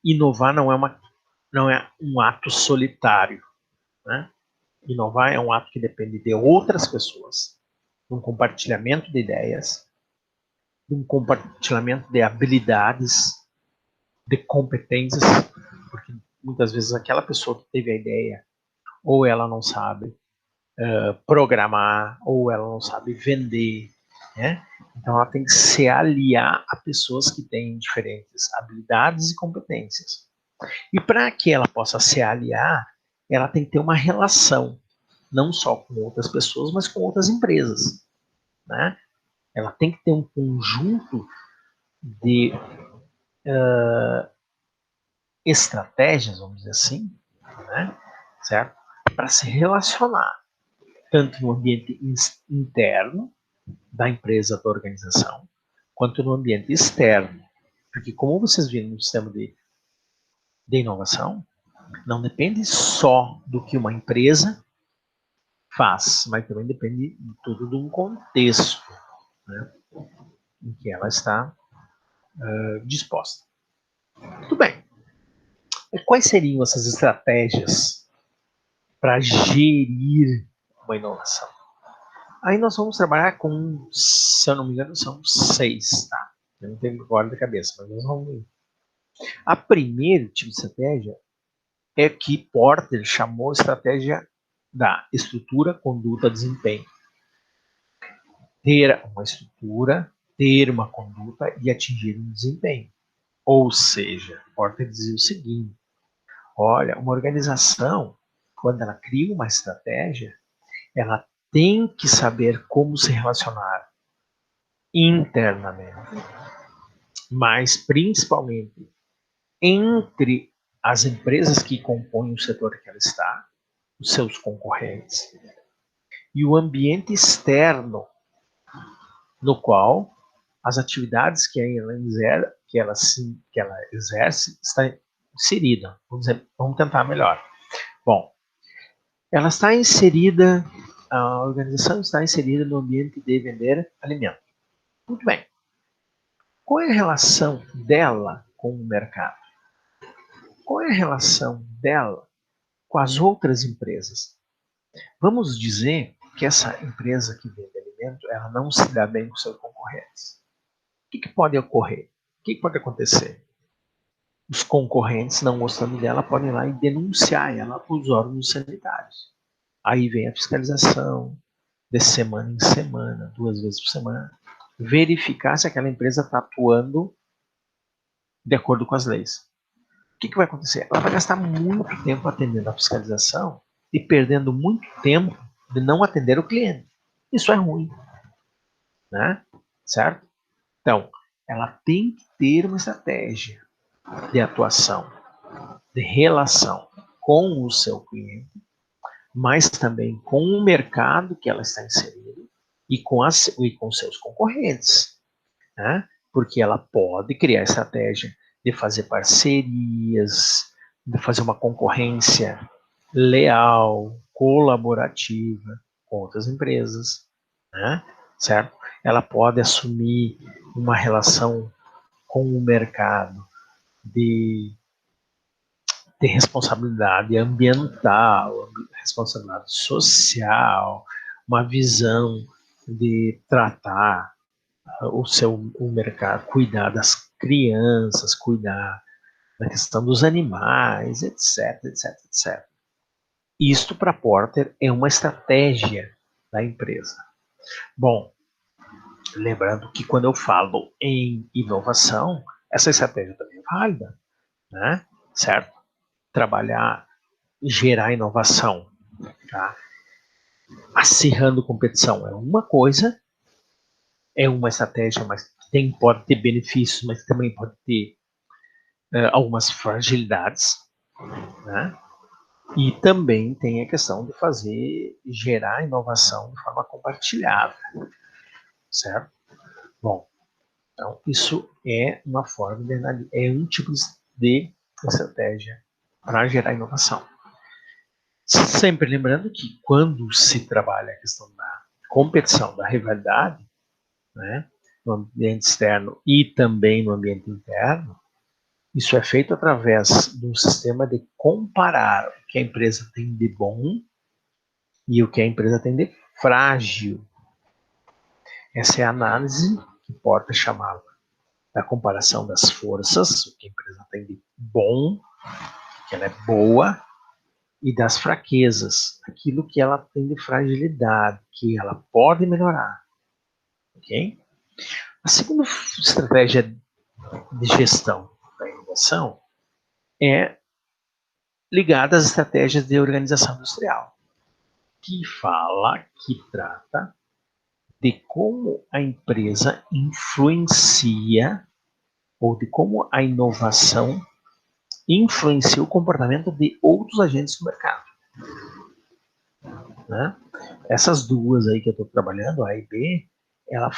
inovar não é um ato solitário, né? Inovar é um ato que depende de outras pessoas, de um compartilhamento de ideias, de um compartilhamento de habilidades, de competências, porque muitas vezes aquela pessoa que teve a ideia, ou ela não sabe programar, ou ela não sabe vender, né? Então ela tem que se aliar a pessoas que têm diferentes habilidades e competências. E para que ela possa se aliar, ela tem que ter uma relação, não só com outras pessoas, mas com outras empresas, né? Ela tem que ter um conjunto de estratégias, vamos dizer assim, né? Certo? Para se relacionar, tanto no ambiente interno da empresa, da organização, quanto no ambiente externo. Porque como vocês viram no sistema de inovação, não depende só do que uma empresa faz, mas também depende de tudo de um contexto, né, em que ela está disposta. Muito bem. E quais seriam essas estratégias para gerir uma inovação? Aí nós vamos trabalhar com, se eu não me engano, são 6, tá? Eu não tenho agora da cabeça, mas nós vamos ver. A primeira tipo de estratégia é que Porter chamou estratégia da estrutura, conduta, desempenho. Ter uma estrutura, ter uma conduta e atingir um desempenho. Ou seja, Porter dizia o seguinte: olha, uma organização, quando ela cria uma estratégia, ela tem que saber como se relacionar internamente, mas principalmente entre as empresas que compõem o setor que ela está, os seus concorrentes, e o ambiente externo no qual as atividades que ela exerce está inserida. Vamos tentar melhor. Bom, ela está inserida, a organização está inserida no ambiente de vender alimento. Muito bem. Qual é a relação dela com o mercado? Qual é a relação dela com as outras empresas? Vamos dizer que essa empresa que vende alimento, ela não se dá bem com seus concorrentes. O que pode ocorrer? O que pode acontecer? Os concorrentes, não gostando dela, podem ir lá e denunciar ela para os órgãos sanitários. Aí vem a fiscalização, de semana em semana, 2 vezes por semana, verificar se aquela empresa está atuando de acordo com as leis. O que vai acontecer? Ela vai gastar muito tempo atendendo a fiscalização e perdendo muito tempo de não atender o cliente. Isso é ruim, né? Certo? Então, ela tem que ter uma estratégia de atuação, de relação com o seu cliente, mas também com o mercado que ela está inserido e com seus concorrentes, né? Porque ela pode criar estratégia de fazer parcerias, de fazer uma concorrência leal, colaborativa com outras empresas, né? Certo? Ela pode assumir uma relação com o mercado de responsabilidade ambiental, responsabilidade social, uma visão de tratar o mercado, cuidar das crianças, cuidar da questão dos animais, etc, etc, etc. Isto para Porter é uma estratégia da empresa. Bom, lembrando que quando eu falo em inovação, essa estratégia também é válida, né? Certo? Trabalhar, gerar inovação, tá? Acirrando competição é uma coisa, é uma estratégia, mas pode ter benefícios, mas também pode ter algumas fragilidades, né? E também tem a questão de gerar inovação de forma compartilhada, certo? Bom, então isso é uma forma é um tipo de estratégia para gerar inovação. Sempre lembrando que quando se trabalha a questão da competição, da rivalidade, né, no ambiente externo e também no ambiente interno, isso é feito através de um sistema de comparar o que a empresa tem de bom e o que a empresa tem de frágil. Essa é a análise que Porter chamava da comparação das forças, o que a empresa tem de bom, que ela é boa, e das fraquezas, aquilo que ela tem de fragilidade, que ela pode melhorar. Ok? A segunda estratégia de gestão da inovação é ligada às estratégias de organização industrial, que trata de como a empresa influencia ou de como a inovação influencia o comportamento de outros agentes do mercado. Né? Essas duas aí que eu estou trabalhando, A e B, ela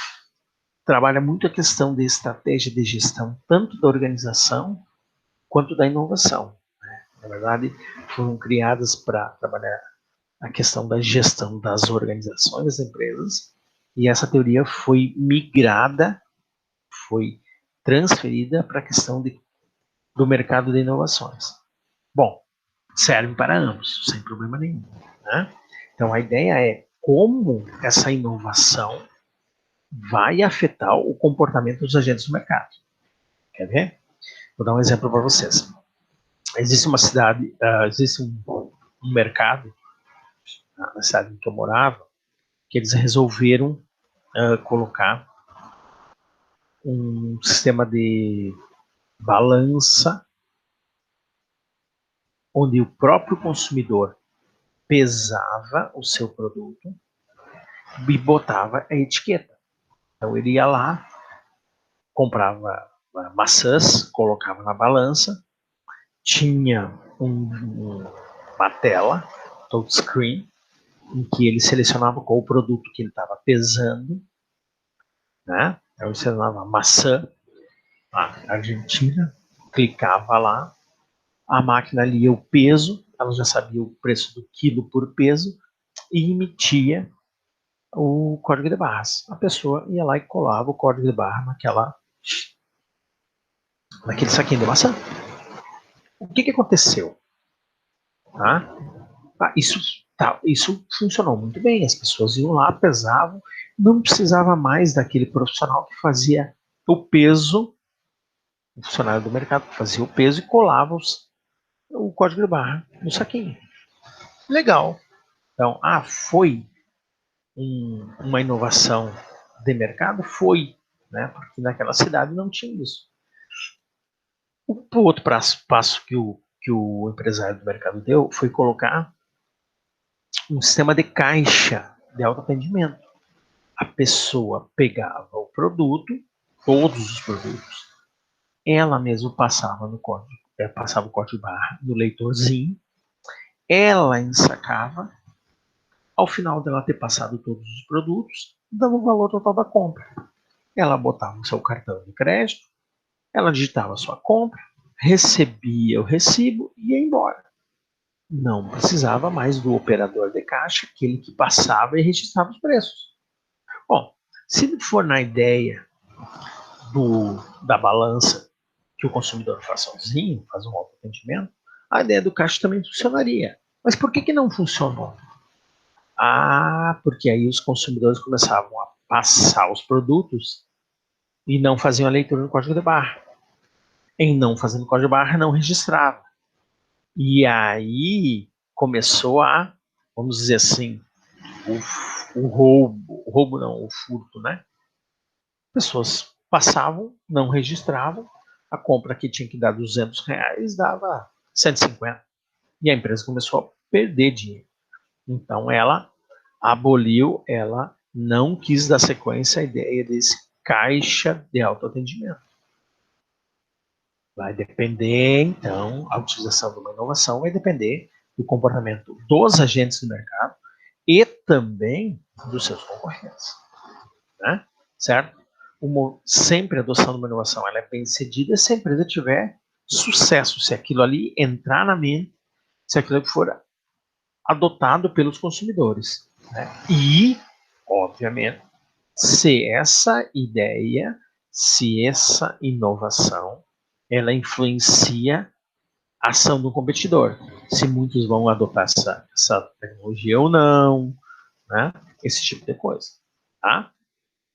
trabalha muito a questão de estratégia de gestão, tanto da organização quanto da inovação. Né? Na verdade, foram criadas para trabalhar a questão da gestão das organizações das empresas, e essa teoria foi migrada, foi transferida para a questão do mercado de inovações. Bom, serve para ambos, sem problema nenhum. Né? Então, a ideia é como essa inovação vai afetar o comportamento dos agentes do mercado. Quer ver? Vou dar um exemplo para vocês. Existe uma cidade, existe um mercado na cidade em que eu morava, que eles resolveram colocar um sistema de balança onde o próprio consumidor pesava o seu produto e botava a etiqueta. Então ele ia lá, comprava maçãs, colocava na balança, tinha uma tela, touchscreen, em que ele selecionava qual o produto que ele estava pesando, né? Então ele selecionava maçã, a Argentina, clicava lá, a máquina lia o peso, ela já sabia o preço do quilo por peso e emitia o código de barras. A pessoa ia lá e colava o código de barra naquele saquinho de maçã. O que aconteceu? Isso funcionou muito bem. As pessoas iam lá, pesavam, não precisava mais daquele profissional que fazia o peso, o funcionário do mercado que fazia o peso e colava o código de barra no saquinho. Legal. Então, foi uma inovação de mercado? Foi, né? Porque naquela cidade não tinha isso. O outro passo que o empresário do mercado deu foi colocar um sistema de caixa de autoatendimento. A pessoa pegava o produto, todos os produtos, ela mesma passava no código, passava o código barra no leitorzinho, ela ensacava, ao final dela ter passado todos os produtos, dava o valor total da compra. Ela botava o seu cartão de crédito, ela digitava a sua compra, recebia o recibo e ia embora. Não precisava mais do operador de caixa, aquele que passava e registrava os preços. Bom, se for na ideia da balança que o consumidor faz sozinho, faz um autoatendimento, a ideia do caixa também funcionaria. Mas por que não funcionou? Porque aí os consumidores começavam a passar os produtos e não faziam a leitura no código de barra. Em não fazendo código de barra, não registrava. E aí começou vamos dizer assim, o roubo não, o furto, né? Pessoas passavam, não registravam, a compra que tinha que dar R$200 dava 150. E a empresa começou a perder dinheiro. Então ela aboliu, ela não quis dar sequência à ideia desse caixa de autoatendimento. Vai depender, então, a utilização de uma inovação vai depender do comportamento dos agentes do mercado e também dos seus concorrentes. Né? Certo? Sempre a adoção de uma inovação ela é bem cedida se a empresa tiver sucesso, se aquilo ali entrar na mente, se aquilo for adotado pelos consumidores. Né? E, obviamente, se essa ideia, se essa inovação, ela influencia a ação do competidor. Se muitos vão adotar essa tecnologia ou não, né? Esse tipo de coisa. Tá?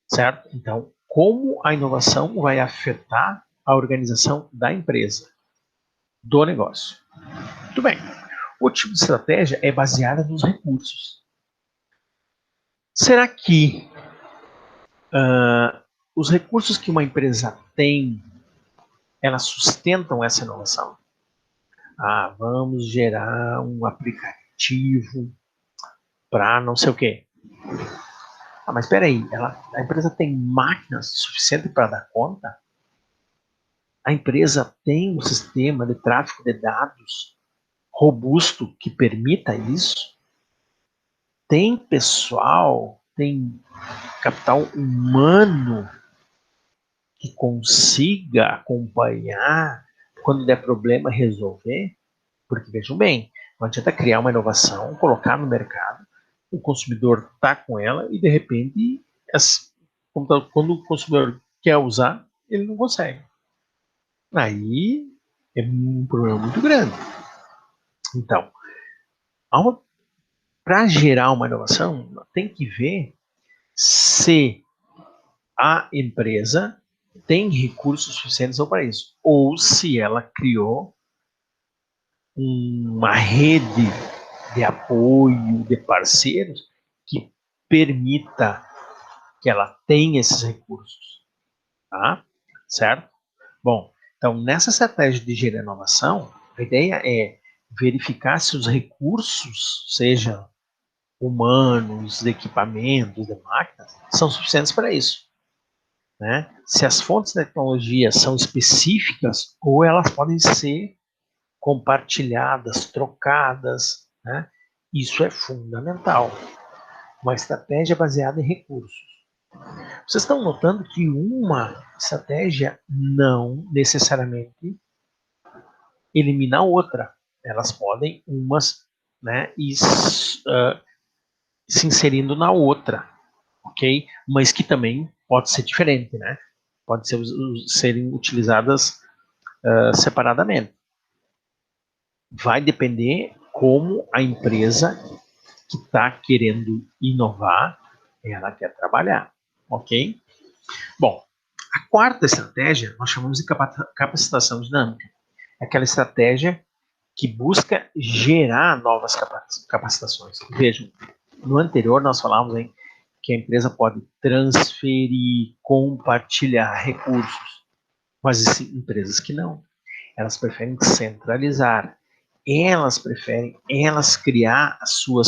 Certo? Então, como a inovação vai afetar a organização da empresa, do negócio. Muito bem. O tipo de estratégia é baseada nos recursos. Será que os recursos que uma empresa tem, elas sustentam essa inovação? Vamos gerar um aplicativo para não sei o quê. Mas espera aí, a empresa tem máquinas suficientes para dar conta? A empresa tem um sistema de tráfego de dados robusto que permita isso? Tem pessoal, tem capital humano que consiga acompanhar quando der problema resolver? Porque vejam bem, não adianta criar uma inovação, colocar no mercado, o consumidor está com ela e de repente, quando o consumidor quer usar, ele não consegue. Aí é um problema muito grande. Então, para gerar uma inovação, tem que ver se a empresa tem recursos suficientes para isso, ou se ela criou uma rede de apoio, de parceiros, que permita que ela tenha esses recursos. Tá? Certo? Bom, então nessa estratégia de gerar inovação, a ideia é verificar se os recursos, sejam humanos, de equipamentos, de máquinas, são suficientes para isso. Né? Se as fontes de tecnologia são específicas ou elas podem ser compartilhadas, trocadas, né? Isso é fundamental. Uma estratégia baseada em recursos. Vocês estão notando que uma estratégia não necessariamente elimina a outra. Elas podem umas, né, se inserindo na outra, ok? Mas que também pode ser diferente, né? Pode serem utilizadas separadamente. Vai depender como a empresa que está querendo inovar, ela quer trabalhar, ok? Bom, a quarta estratégia nós chamamos de capacitação dinâmica. É aquela estratégia que busca gerar novas capacitações. Vejam, no anterior nós falávamos em que a empresa pode transferir, compartilhar recursos, mas existem empresas que não. Elas preferem centralizar, elas criar as suas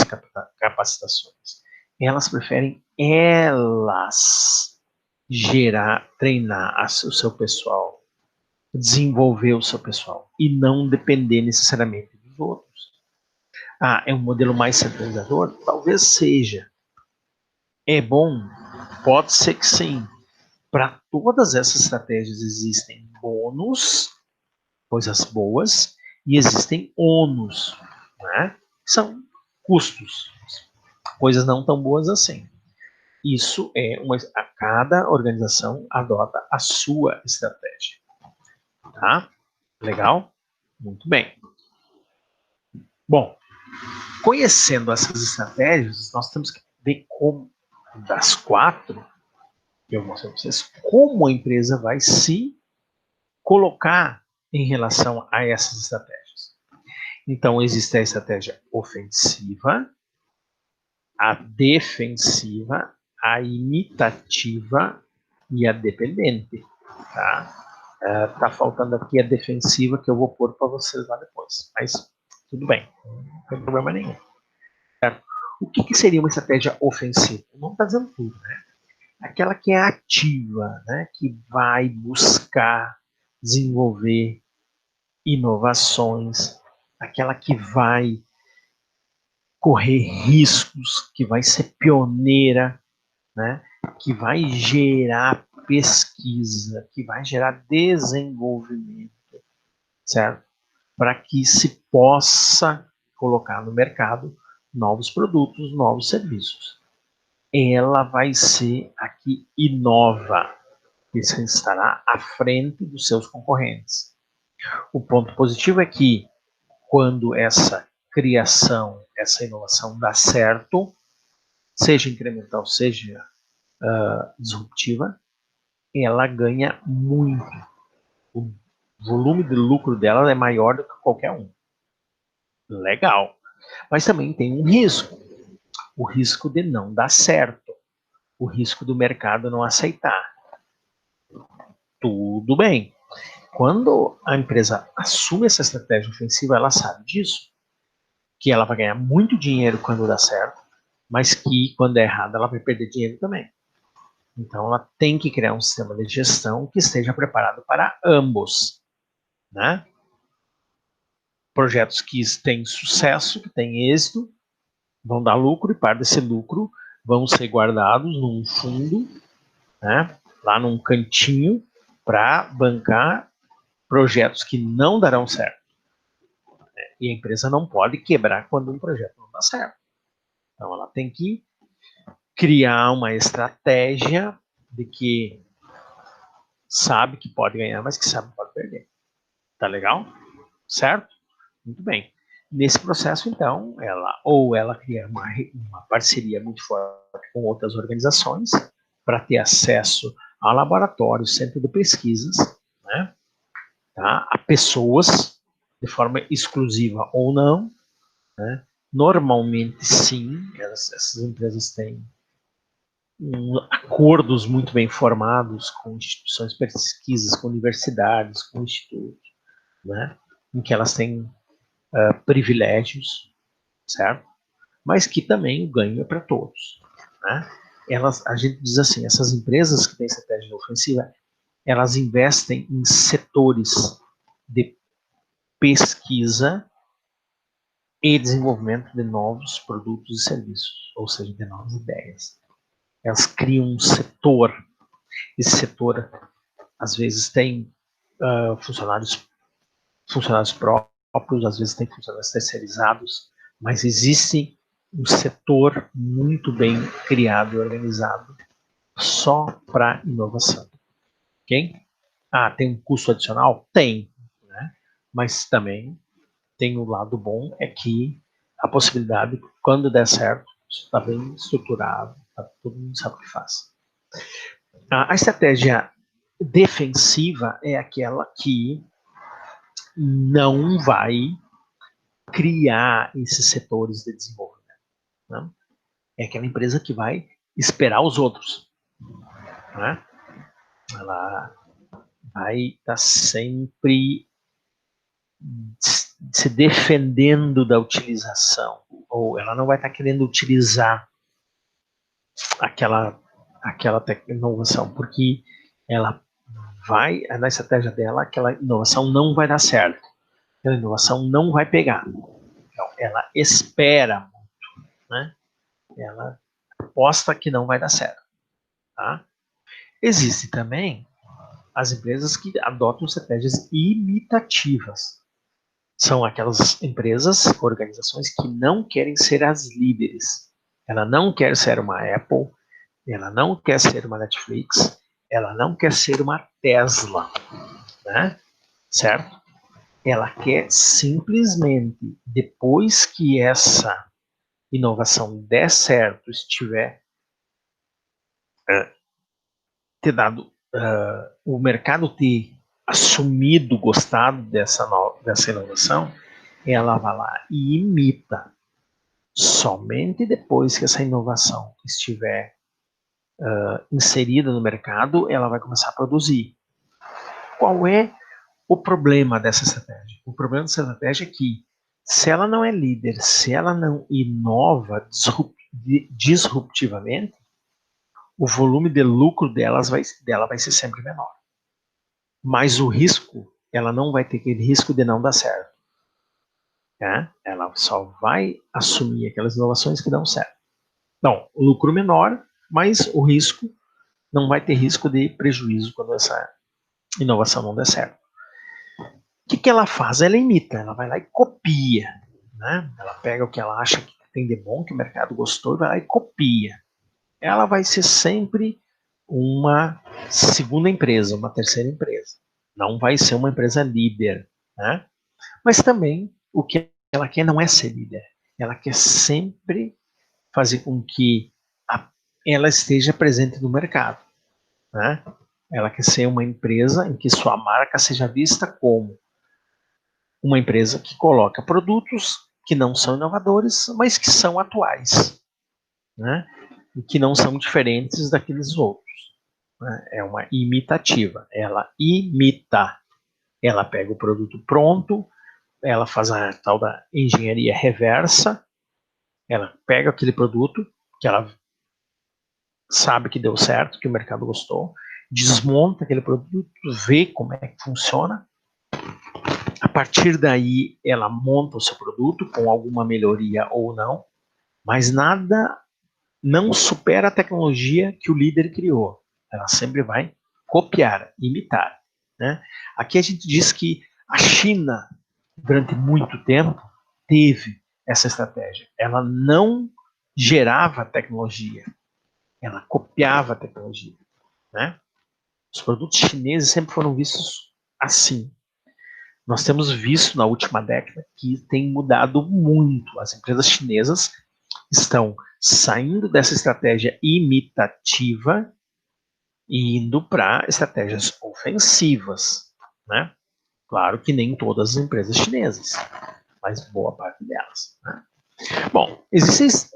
capacitações, elas preferem elas gerar, treinar o seu pessoal, desenvolver o seu pessoal e não depender necessariamente dos outros. Ah, é um modelo mais centralizador? Talvez seja. É bom? Pode ser que sim. Para todas essas estratégias existem bônus, coisas boas, e existem ônus, né? São custos, coisas não tão boas assim. Isso é a cada organização adota a sua estratégia, tá? Legal? Muito bem. Bom, conhecendo essas estratégias, nós temos que ver como, das 4, eu mostro para vocês, como a empresa vai se colocar em relação a essas estratégias. Então, existe a estratégia ofensiva, a defensiva, a imitativa e a dependente. Tá? Tá faltando aqui a defensiva que eu vou pôr para vocês lá depois. Mas tudo bem, não tem problema nenhum. Certo? O que seria uma estratégia ofensiva? Não está dizendo tudo, né? Aquela que é ativa, né? Que vai buscar desenvolver inovações, aquela que vai correr riscos, que vai ser pioneira, né? Que vai gerar pesquisa, que vai gerar desenvolvimento, certo? Para que se possa colocar no mercado novos produtos, novos serviços. Ela vai ser a que inova, que estará à frente dos seus concorrentes. O ponto positivo é que quando essa criação, essa inovação dá certo, seja incremental, seja disruptiva, ela ganha muito. O volume de lucro dela é maior do que qualquer um. Legal. Mas também tem um risco. O risco de não dar certo. O risco do mercado não aceitar. Tudo bem. Quando a empresa assume essa estratégia ofensiva, ela sabe disso. Que ela vai ganhar muito dinheiro quando dá certo, mas que quando é errado ela vai perder dinheiro também. Então ela tem que criar um sistema de gestão que esteja preparado para ambos, né? Projetos que têm sucesso, que têm êxito, vão dar lucro e parte desse lucro vão ser guardados num fundo, né? Lá num cantinho para bancar projetos que não darão certo. E a empresa não pode quebrar quando um projeto não dá certo. Então ela tem que criar uma estratégia de que sabe que pode ganhar, mas que sabe que pode perder. Tá legal? Certo? Muito bem. Nesse processo, então, ela cria uma parceria muito forte com outras organizações para ter acesso a laboratórios, centro de pesquisas, né? Tá? A pessoas, de forma exclusiva ou não, né? Normalmente, sim, essas empresas têm acordos muito bem formados com instituições de pesquisas, com universidades, com institutos, né? Em que elas têm privilégios, certo? Mas que também o ganho é para todos, né? A gente diz assim, essas empresas que têm estratégia ofensiva, elas investem em setores de pesquisa e desenvolvimento de novos produtos e serviços, ou seja, de novas ideias. Elas criam um setor. Esse setor, às vezes, tem funcionários próprios, às vezes tem funcionários terceirizados, mas existe um setor muito bem criado e organizado só para inovação. Ok? Ah, tem um custo adicional? Tem. Né? Mas também tem o lado bom, é que a possibilidade, quando der certo, está bem estruturado, todo mundo sabe o que faz. A estratégia defensiva é aquela que não vai criar esses setores de desenvolvimento. Né? É aquela empresa que vai esperar os outros, né? Ela vai estar sempre se defendendo da utilização, ou ela não vai estar querendo utilizar aquela inovação, porque ela vai, na estratégia dela, aquela inovação não vai dar certo, aquela inovação não vai pegar. Então, ela espera, né? Ela aposta que não vai dar certo. Tá? Existe também as empresas que adotam estratégias imitativas. São aquelas empresas, organizações que não querem ser as líderes. Ela não quer ser uma Apple, ela não quer ser uma Netflix, ela não quer ser uma Tesla, né? Certo? Ela quer simplesmente, depois que essa inovação der certo, estiver ter dado o mercado ter assumido, gostado dessa inovação, ela vai lá e imita. Somente depois que essa inovação estiver inserida no mercado, ela vai começar a produzir. Qual é o problema dessa estratégia? O problema dessa estratégia é que, se ela não é líder, se ela não inova disruptivamente, o volume de lucro dela vai ser sempre menor. Mas o risco, ela não vai ter aquele risco de não dar certo. Né? Ela só vai assumir aquelas inovações que dão certo. Não, o lucro menor, mas o risco não vai ter risco de prejuízo quando essa inovação não der certo. O que ela faz? Ela imita, ela vai lá e copia. Né? Ela pega o que ela acha que tem de bom, que o mercado gostou, e vai lá e copia. Ela vai ser sempre uma segunda empresa, uma terceira empresa. Não vai ser uma empresa líder. Né? Mas também o que ela quer não é ser líder. Ela quer sempre fazer com que ela esteja presente no mercado. Né? Ela quer ser uma empresa em que sua marca seja vista como uma empresa que coloca produtos que não são inovadores, mas que são atuais. Né? E que não são diferentes daqueles outros. Né? É uma imitativa. Ela imita. Ela pega o produto pronto, ela faz a tal da engenharia reversa, ela pega aquele produto que ela sabe que deu certo, que o mercado gostou, desmonta aquele produto, vê como é que funciona. A partir daí, ela monta o seu produto com alguma melhoria ou não, mas nada não supera a tecnologia que o líder criou. Ela sempre vai copiar, imitar. Né? Aqui a gente diz que a China, durante muito tempo, teve essa estratégia. Ela não gerava tecnologia, ela copiava a tecnologia. Né? Os produtos chineses sempre foram vistos assim. Nós temos visto na última década que tem mudado muito. As empresas chinesas estão saindo dessa estratégia imitativa e indo para estratégias ofensivas. Né? Claro que nem todas as empresas chinesas, mas boa parte delas. Né? Bom, existem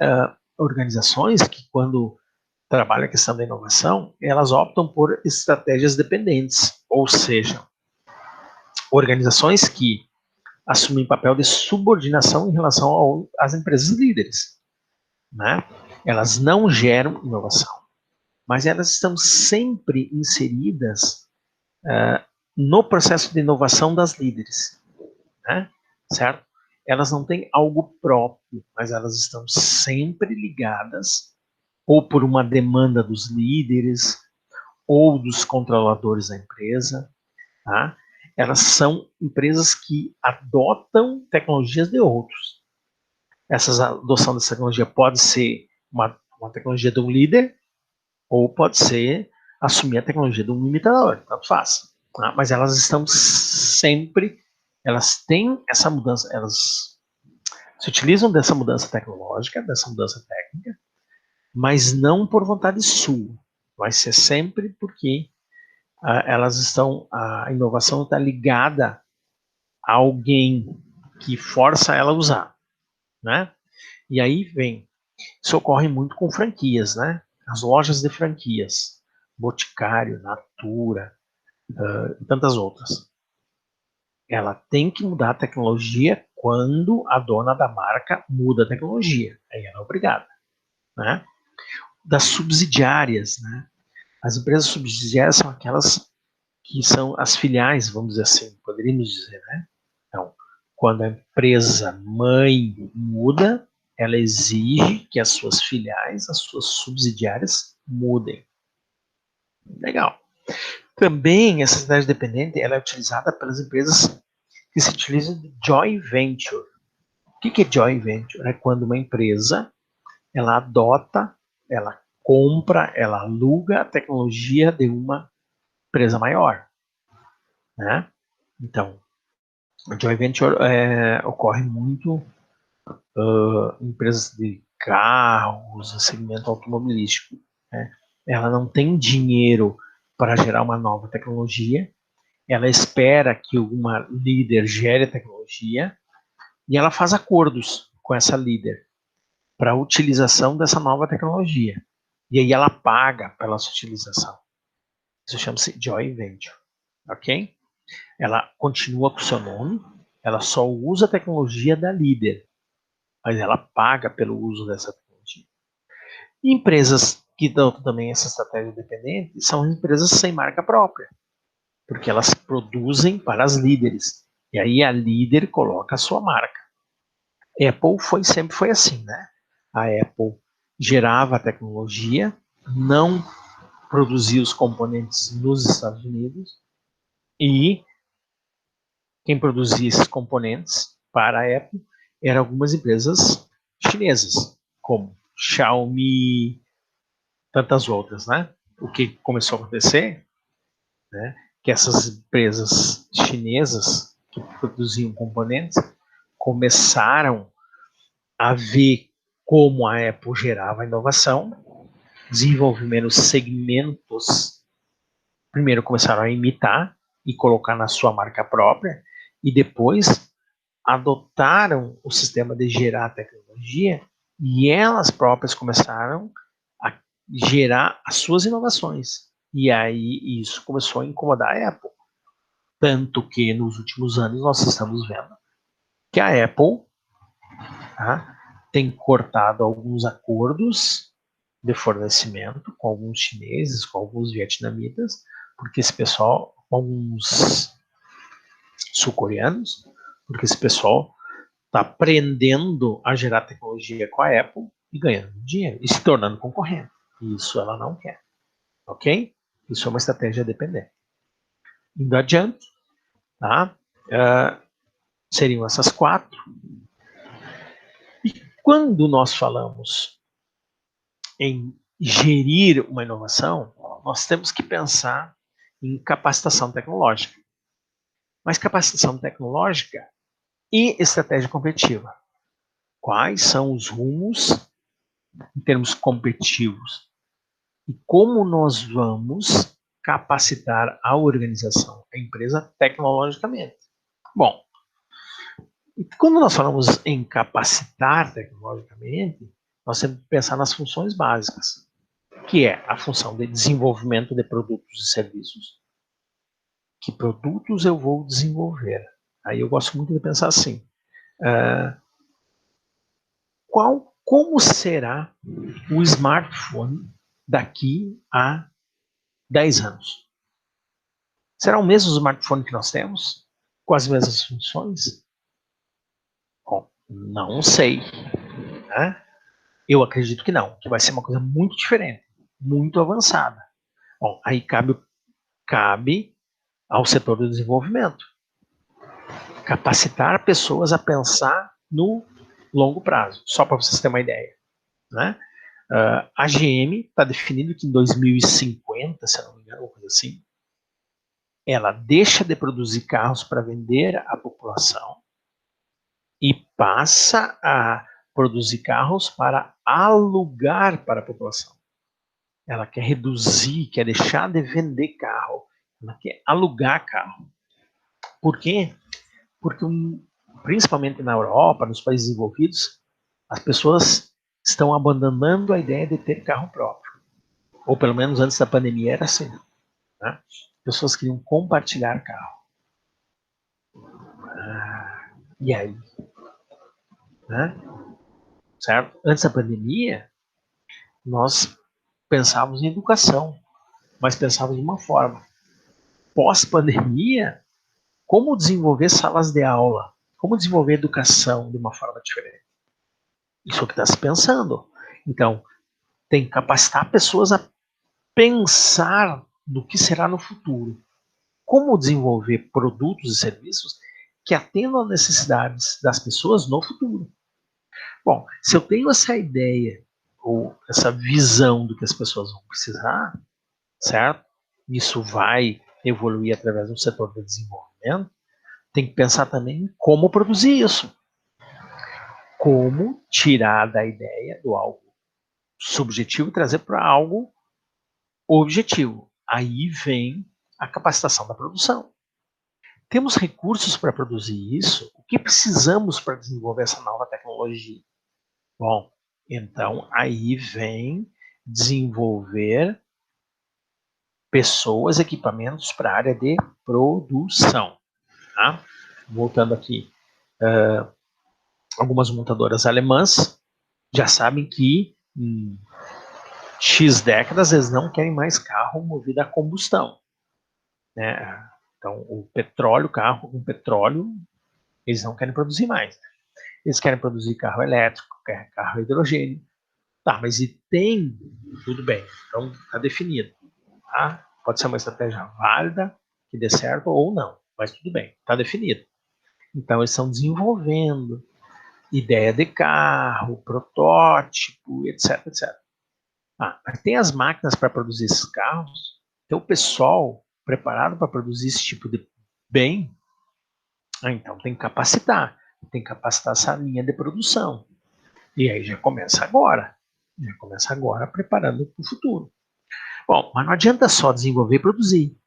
organizações que, quando trabalham a questão da inovação, elas optam por estratégias dependentes, ou seja, organizações que assumem papel de subordinação em relação às empresas líderes. Né? Elas não geram inovação, mas elas estão sempre inseridas no processo de inovação das líderes. Né? Certo? Elas não têm algo próprio, mas elas estão sempre ligadas ou por uma demanda dos líderes ou dos controladores da empresa. Tá? Elas são empresas que adotam tecnologias de outros. Essa adoção dessa tecnologia pode ser uma tecnologia de um líder ou pode ser assumir a tecnologia de um imitador, tanto faz. Tá? Mas elas estão sempre, elas têm essa mudança, elas se utilizam dessa mudança tecnológica, dessa mudança técnica, mas não por vontade sua. Vai ser sempre porque a inovação está ligada a alguém que força ela a usar. Né? E aí vem, isso ocorre muito com franquias, né? as lojas de franquias, Boticário, Natura, e tantas outras. Ela tem que mudar a tecnologia quando a dona da marca muda a tecnologia. Aí ela é obrigada. Né? Das subsidiárias, né? As empresas subsidiárias são aquelas que são as filiais, vamos dizer assim, poderíamos dizer, né? Então, quando a empresa mãe muda, ela exige que as suas filiais, as suas subsidiárias mudem. Legal. Também essa sociedade dependente ela é utilizada pelas empresas que se utilizam de joint venture. O que é joint venture? É quando uma empresa ela adota, ela compra, ela aluga a tecnologia de uma empresa maior, né? Então, a joint venture ocorre muito em empresas de carros, segmento automobilístico. Né? Ela não tem dinheiro para gerar uma nova tecnologia, ela espera que uma líder gere a tecnologia e ela faz acordos com essa líder para a utilização dessa nova tecnologia. E aí ela paga pela sua utilização. Isso chama-se joint venture, ok? Ela continua com o seu nome, ela só usa a tecnologia da líder, mas ela paga pelo uso dessa tecnologia. E empresas que dão também essa estratégia dependente são empresas sem marca própria, porque elas produzem para as líderes. E aí a líder coloca a sua marca. Apple sempre foi assim, né? A Apple gerava a tecnologia, não produzia os componentes nos Estados Unidos e quem produzia esses componentes para a Apple eram algumas empresas chinesas, como Xiaomi, tantas outras, né? O que começou a acontecer, né? Que essas empresas chinesas que produziam componentes começaram a ver como a Apple gerava inovação, desenvolvimento segmentos, primeiro começaram a imitar e colocar na sua marca própria, e depois adotaram o sistema de gerar tecnologia e elas próprias começaram a gerar as suas inovações. E aí isso começou a incomodar a Apple. Tanto que nos últimos anos nós estamos vendo que a Apple tem cortado alguns acordos de fornecimento com alguns chineses, com alguns vietnamitas, porque esse pessoal, alguns sul-coreanos, porque esse pessoal está aprendendo a gerar tecnologia com a Apple e ganhando dinheiro e se tornando concorrente. Isso ela não quer, ok? Isso é uma estratégia dependente. Indo adiante, tá? Seriam essas quatro. E quando nós falamos em gerir uma inovação, nós temos que pensar em capacitação tecnológica. Mas capacitação tecnológica e estratégia competitiva. Quais são os rumos em termos competitivos? E como nós vamos capacitar a organização, a empresa, tecnologicamente? Bom, quando nós falamos em capacitar tecnologicamente, nós temos que pensar nas funções básicas, que é a função de desenvolvimento de produtos e serviços. Que produtos eu vou desenvolver? Aí eu gosto muito de pensar assim, como será o smartphone daqui a 10 anos? Será o mesmo smartphone que nós temos? Com as mesmas funções? Bom, não sei. Né? Eu acredito que não, que vai ser uma coisa muito diferente, muito avançada. Bom, aí cabe ao setor do desenvolvimento capacitar pessoas a pensar no longo prazo, só para vocês terem uma ideia. Né? A GM está definindo que em 2050, se não me engano, uma coisa assim, ela deixa de produzir carros para vender à população e passa a produzir carros para alugar para a população. Ela quer reduzir, quer deixar de vender carro, ela quer alugar carro. Por quê? Porque, principalmente na Europa, nos países desenvolvidos, as pessoas estão abandonando a ideia de ter carro próprio. Ou pelo menos antes da pandemia era assim, né? Pessoas queriam compartilhar carro. E aí? Né? Certo? Antes da pandemia, nós pensávamos em educação, mas pensávamos de uma forma. Pós-pandemia, como desenvolver salas de aula? Como desenvolver educação de uma forma diferente? Isso é o que está se pensando. Então, tem que capacitar pessoas a pensar no que será no futuro. Como desenvolver produtos e serviços que atendam às necessidades das pessoas no futuro. Bom, se eu tenho essa ideia ou essa visão do que as pessoas vão precisar, certo? Isso vai evoluir através do setor de desenvolvimento. Tem que pensar também em como produzir isso. Como tirar da ideia do algo subjetivo e trazer para algo objetivo. Aí vem a capacitação da produção. Temos recursos para produzir isso? O que precisamos para desenvolver essa nova tecnologia? Bom, então aí vem desenvolver pessoas, equipamentos para a área de produção. Tá? Voltando aqui, algumas montadoras alemãs já sabem que em X décadas eles não querem mais carro movido a combustão. Né? Então, o petróleo, carro com petróleo, eles não querem produzir mais. Eles querem produzir carro elétrico, carro hidrogênio. Tá, mas e tem, tudo bem, então está definido. Tá? Pode ser uma estratégia válida, que dê certo ou não, mas tudo bem, está definido. Então eles estão desenvolvendo ideia de carro, protótipo, etc, etc. Mas tem as máquinas para produzir esses carros, tem o pessoal preparado para produzir esse tipo de bem, então tem que capacitar essa linha de produção. E aí já começa agora preparando para o futuro. Bom, mas não adianta só desenvolver e produzir,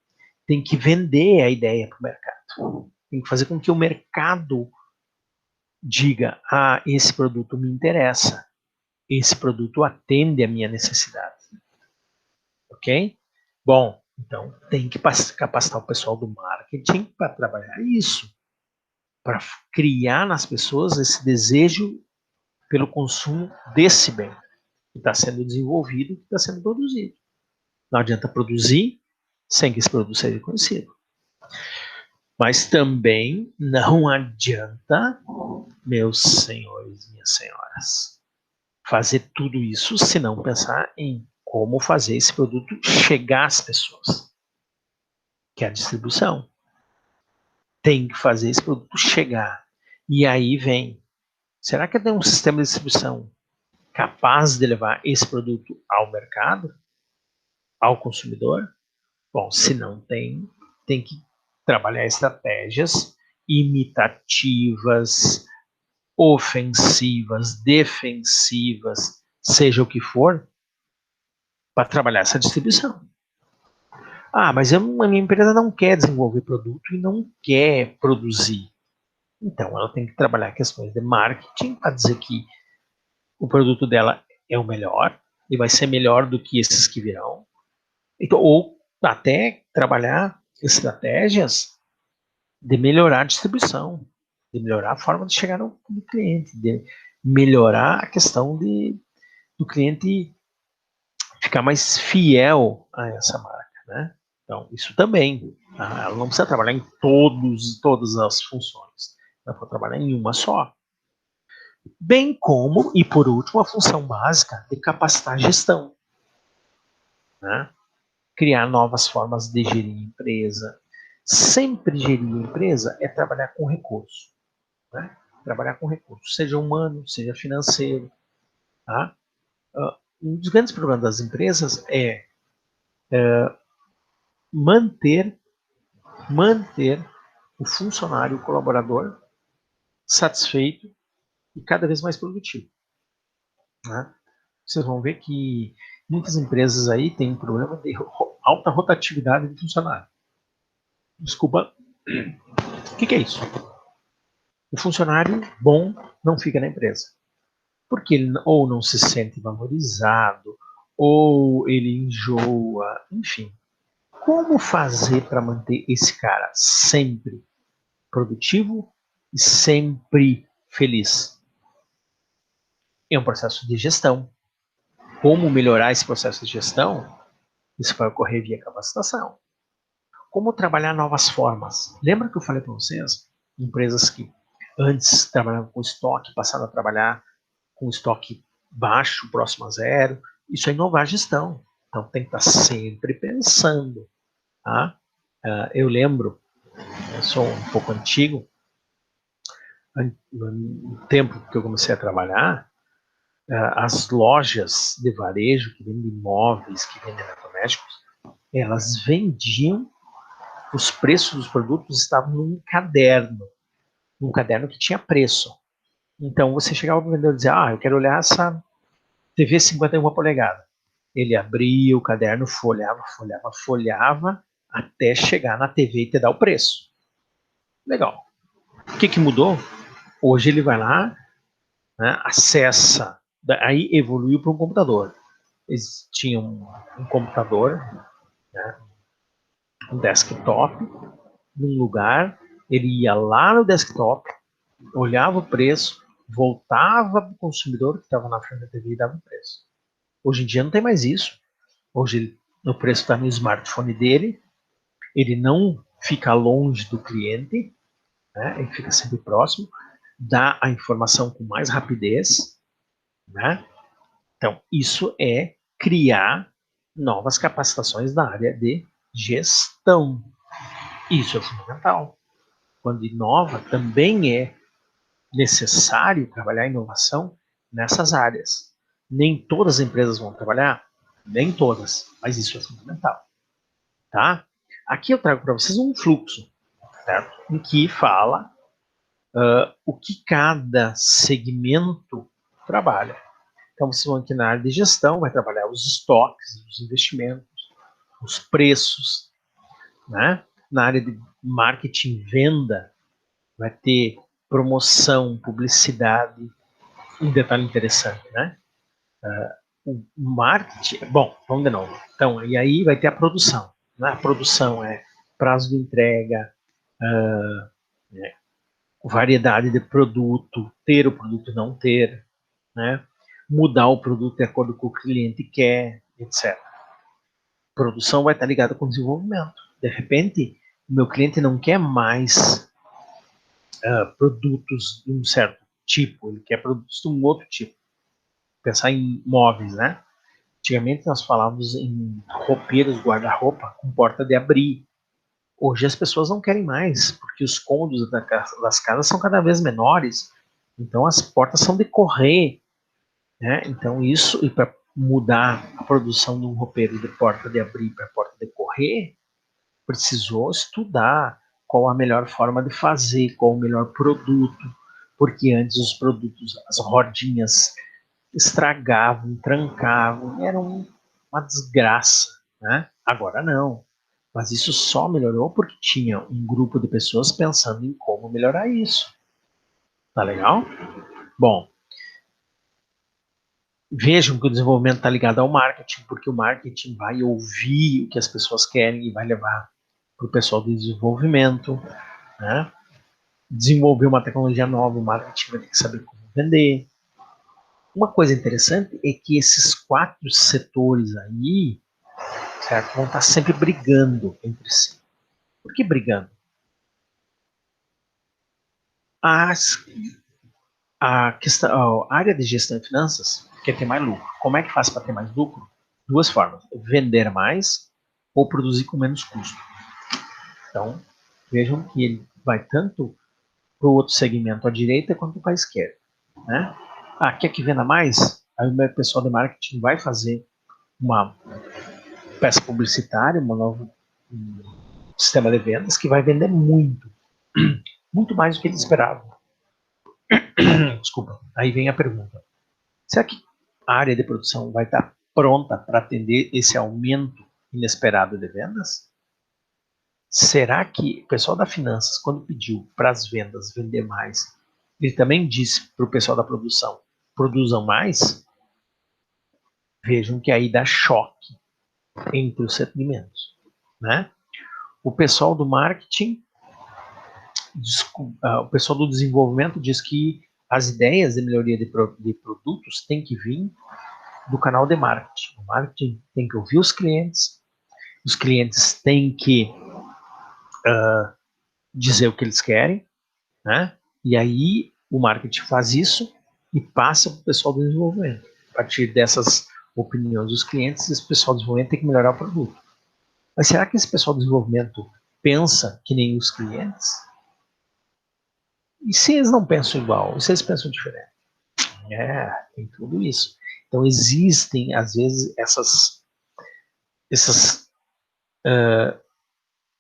tem que vender a ideia para o mercado, tem que fazer com que o mercado diga, esse produto me interessa, esse produto atende a minha necessidade. Ok? Bom, então tem que capacitar o pessoal do marketing para trabalhar isso, para criar nas pessoas esse desejo pelo consumo desse bem que está sendo desenvolvido, que está sendo produzido. Não adianta produzir sem que esse produto seja conhecido. Mas também não adianta, meus senhores e minhas senhoras, fazer tudo isso se não pensar em como fazer esse produto chegar às pessoas, que é a distribuição. Tem que fazer esse produto chegar. E aí vem, será que tem um sistema de distribuição capaz de levar esse produto ao mercado, ao consumidor? Bom, se não tem, tem que trabalhar estratégias imitativas, ofensivas, defensivas, seja o que for, para trabalhar essa distribuição. Mas a minha empresa não quer desenvolver produto e não quer produzir. Então, ela tem que trabalhar questões de marketing para dizer que o produto dela é o melhor e vai ser melhor do que esses que virão. Então, ou até trabalhar estratégias de melhorar a distribuição, de melhorar a forma de chegar no cliente, de melhorar a questão do cliente ficar mais fiel a essa marca, né? Então, isso também. Ela não precisa trabalhar em todas as funções. Ela pode trabalhar em uma só. Bem como, e por último, a função básica de capacitar a gestão. Né? Criar novas formas de gerir a empresa. Sempre gerir a empresa é trabalhar com recurso. Né? Trabalhar com recurso, seja humano, seja financeiro. Tá? Um dos grandes problemas das empresas é manter o funcionário, o colaborador satisfeito e cada vez mais produtivo. Né? Vocês vão ver que muitas empresas aí têm um problema de alta rotatividade de funcionário. Desculpa. O que é isso? O funcionário bom não fica na empresa. Porque ele ou não se sente valorizado, ou ele enjoa, enfim. Como fazer para manter esse cara sempre produtivo e sempre feliz? É um processo de gestão. Como melhorar esse processo de gestão? Isso vai ocorrer via capacitação. Como trabalhar novas formas? Lembra que eu falei para vocês? Empresas que antes trabalhavam com estoque, passaram a trabalhar com estoque baixo, próximo a zero. Isso é inovar a gestão. Então tem que estar sempre pensando. Tá? Eu lembro, eu sou um pouco antigo, no tempo que eu comecei a trabalhar, as lojas de varejo que vendem imóveis, que vendem eletrodomésticos, elas vendiam, os preços dos produtos estavam num caderno que tinha preço. Então você chegava para o vendedor e dizia, eu quero olhar essa TV 51 polegadas. Ele abria o caderno, folhava, até chegar na TV e te dar o preço. Legal. O que mudou? Hoje ele vai lá, né, acessa, aí evoluiu para um computador. Eles tinham um computador, né, um desktop, num lugar, ele ia lá no desktop, olhava o preço, voltava para o consumidor que estava na frente da TV e dava o preço. Hoje em dia não tem mais isso. Hoje o preço está no smartphone dele, ele não fica longe do cliente, né, ele fica sempre próximo, dá a informação com mais rapidez, né? Então, isso é criar novas capacitações na área de gestão. Isso é fundamental. Quando inova, também é necessário trabalhar a inovação nessas áreas. Nem todas as empresas vão trabalhar, nem todas, mas isso é fundamental. Tá? Aqui eu trago para vocês um fluxo, certo? Em que fala o que cada segmento trabalha. Então, vocês vão aqui na área de gestão, vai trabalhar os estoques, os investimentos, os preços, né? Na área de marketing e venda, vai ter promoção, publicidade. Um detalhe interessante, né? O marketing, bom, vamos de novo. Então, e aí vai ter a produção. Né? A produção é prazo de entrega, né? Variedade de produto, ter o produto e não ter, né? Mudar o produto de acordo com o que o cliente quer, etc. Produção vai estar ligada com desenvolvimento. De repente, o meu cliente não quer mais produtos de um certo tipo, ele quer produtos de um outro tipo. Pensar em móveis, né? Antigamente nós falávamos em roupeiros, guarda-roupa com porta de abrir. Hoje as pessoas não querem mais, porque os cômodos das casas são cada vez menores, então as portas são de correr, né? Então isso, e para mudar a produção de um roupeiro de porta de abrir para porta de correr, precisou estudar qual a melhor forma de fazer, qual o melhor produto, porque antes os produtos, as rodinhas estragavam, trancavam, era uma desgraça, né? Agora não. Mas isso só melhorou porque tinha um grupo de pessoas pensando em como melhorar isso. Tá legal? Bom, vejam que o desenvolvimento está ligado ao marketing, porque o marketing vai ouvir o que as pessoas querem e vai levar para o pessoal do desenvolvimento, né? Desenvolver uma tecnologia nova, o marketing vai ter que saber como vender. Uma coisa interessante é que esses 4 setores aí, certo, vão estar sempre brigando entre si. Por que brigando? As, a área de gestão de finanças quer ter mais lucro. Como é que faz para ter mais lucro? Duas formas: vender mais ou produzir com menos custo. Então, vejam que ele vai tanto para o outro segmento à direita quanto para a esquerda. Né? Quer que venda mais? Aí o pessoal de marketing vai fazer uma peça publicitária, um sistema de vendas que vai vender muito, muito mais do que eles esperavam. Desculpa. Aí vem a pergunta: será que a área de produção vai estar pronta para atender esse aumento inesperado de vendas? Será que o pessoal da finanças, quando pediu para as vendas vender mais, ele também disse para o pessoal da produção: produzam mais? Vejam que aí dá choque entre os segmentos, né? O pessoal do marketing, o pessoal do desenvolvimento diz que as ideias de melhoria de produtos têm que vir do canal de marketing. O marketing tem que ouvir os clientes têm que dizer o que eles querem, né? E aí o marketing faz isso e passa para o pessoal do desenvolvimento. A partir dessas opiniões dos clientes, esse pessoal do desenvolvimento tem que melhorar o produto. Mas será que esse pessoal do desenvolvimento pensa que nem os clientes? E se eles não pensam igual? E se eles pensam diferente? Tem tudo isso. Então existem, às vezes, essas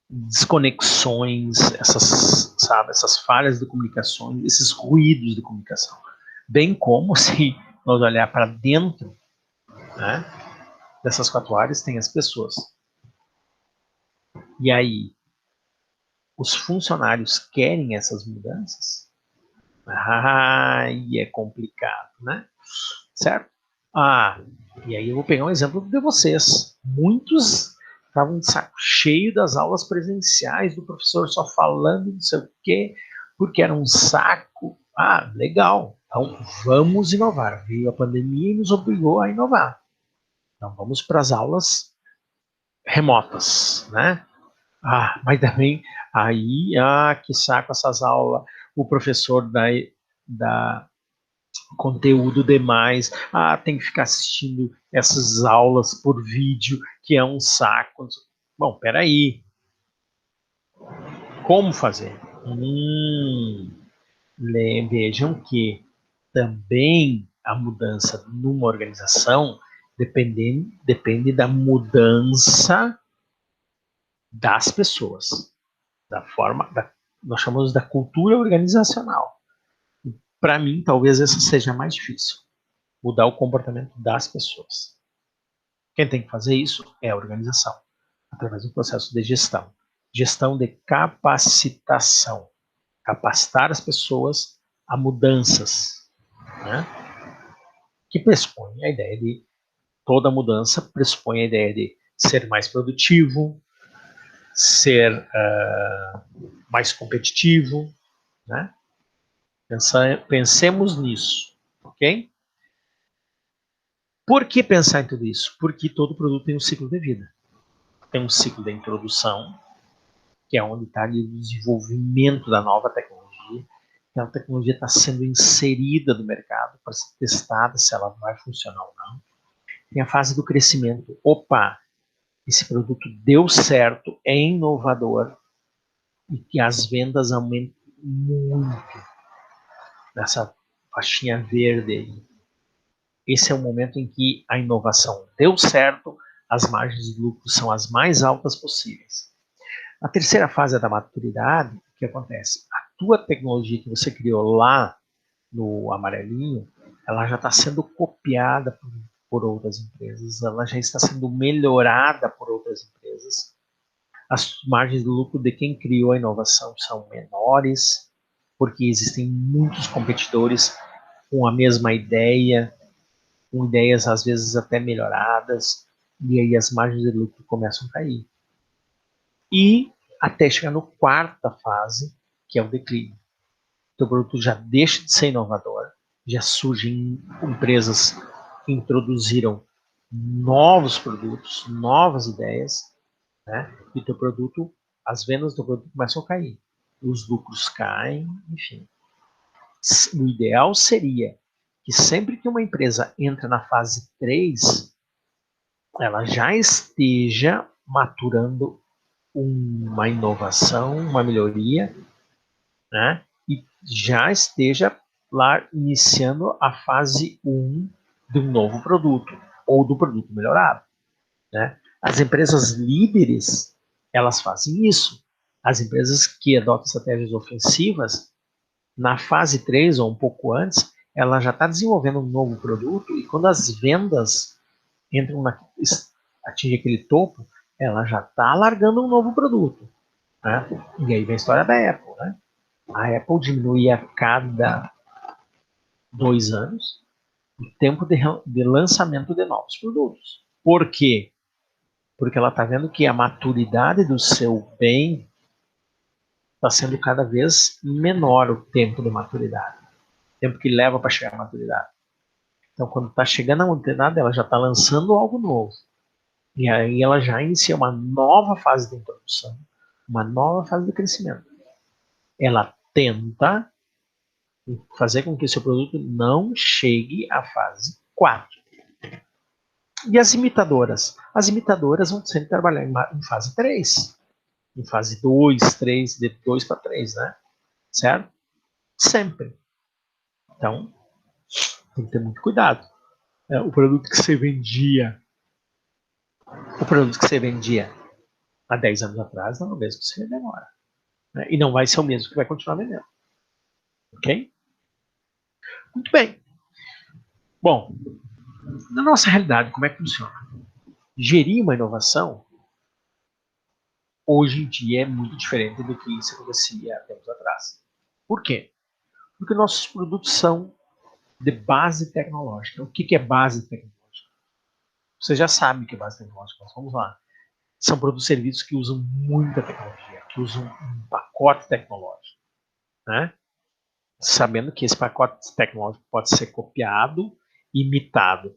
desconexões, essas falhas de comunicação, esses ruídos de comunicação. Bem como, se nós olhar para dentro, né, dessas 4 áreas, tem as pessoas. E aí, os funcionários querem essas mudanças? E é complicado, né? Certo? E aí eu vou pegar um exemplo de vocês. Muitos estavam de saco cheio das aulas presenciais, do professor só falando não sei o quê, porque era um saco. Legal. Então vamos inovar. Veio a pandemia e nos obrigou a inovar. Então vamos para as aulas remotas, né? Mas também aí, que saco essas aulas. O professor da conteúdo demais. Tem que ficar assistindo essas aulas por vídeo, que é um saco. Bom, peraí. Como fazer? Vejam que também a mudança numa organização depende da mudança das pessoas, da forma, nós chamamos da cultura organizacional. Para mim, talvez essa seja mais difícil, mudar o comportamento das pessoas. Quem tem que fazer isso é a organização, através do processo de gestão. Gestão de capacitação. Capacitar as pessoas a mudanças, né? Que pressupõe a ideia de toda mudança pressupõe a ideia de ser mais produtivo, ser mais competitivo, né? Pensemos nisso, ok? Por que pensar em tudo isso? Porque todo produto tem um ciclo de vida. Tem um ciclo de introdução, que é onde está o desenvolvimento da nova tecnologia, que a tecnologia está sendo inserida no mercado para ser testada se ela vai funcionar ou não. Tem a fase do crescimento. Esse produto deu certo, é inovador e que as vendas aumentam muito nessa faixinha verde. Esse é o momento em que a inovação deu certo, as margens de lucro são as mais altas possíveis. A terceira fase é da maturidade. O que acontece? A tua tecnologia que você criou lá no amarelinho, ela já está sendo copiada por outras empresas, ela já está sendo melhorada por outras empresas. As margens de lucro de quem criou a inovação são menores, porque existem muitos competidores com a mesma ideia, com ideias às vezes até melhoradas, e aí as margens de lucro começam a cair. E até chegar na quarta fase, que é o declínio. O produto já deixa de ser inovador, já surgem empresas que introduziram novos produtos, novas ideias, né? E teu produto, as vendas do produto começam a cair, os lucros caem, enfim. O ideal seria que sempre que uma empresa entra na fase 3, ela já esteja maturando uma inovação, uma melhoria, né? E já esteja lá iniciando a fase 1 de um novo produto ou do produto melhorado, né? As empresas líderes, elas fazem isso. As empresas que adotam estratégias ofensivas, na fase 3 ou um pouco antes, ela já está desenvolvendo um novo produto e quando as vendas atingem aquele topo, ela já está largando um novo produto, né? E aí vem a história da Apple, né? A Apple diminui a cada 2 anos, o tempo de lançamento de novos produtos. Por quê? Porque ela está vendo que a maturidade do seu bem está sendo cada vez menor o tempo de maturidade. O tempo que leva para chegar à maturidade. Então, quando está chegando à maturidade, ela já está lançando algo novo. E aí ela já inicia uma nova fase de introdução, uma nova fase de crescimento. Ela tenta fazer com que seu produto não chegue à fase 4. E as imitadoras? As imitadoras vão sempre trabalhar em fase 3, em fase 2, 3, de 2 para 3, né? Certo? Sempre. Então, tem que ter muito cuidado. O produto que você vendia há 10 anos atrás não é o mesmo que você vende agora. Né? E não vai ser o mesmo que vai continuar vendendo. Ok? Muito bem. Bom, na nossa realidade, como é que funciona? Gerir uma inovação, hoje em dia, é muito diferente do que isso acontecia há tempos atrás. Por quê? Porque nossos produtos são de base tecnológica. O que é base tecnológica? Você já sabe o que é base tecnológica, mas vamos lá. São produtos e serviços que usam muita tecnologia, que usam um pacote tecnológico, né? Sabendo que esse pacote tecnológico pode ser copiado, imitado,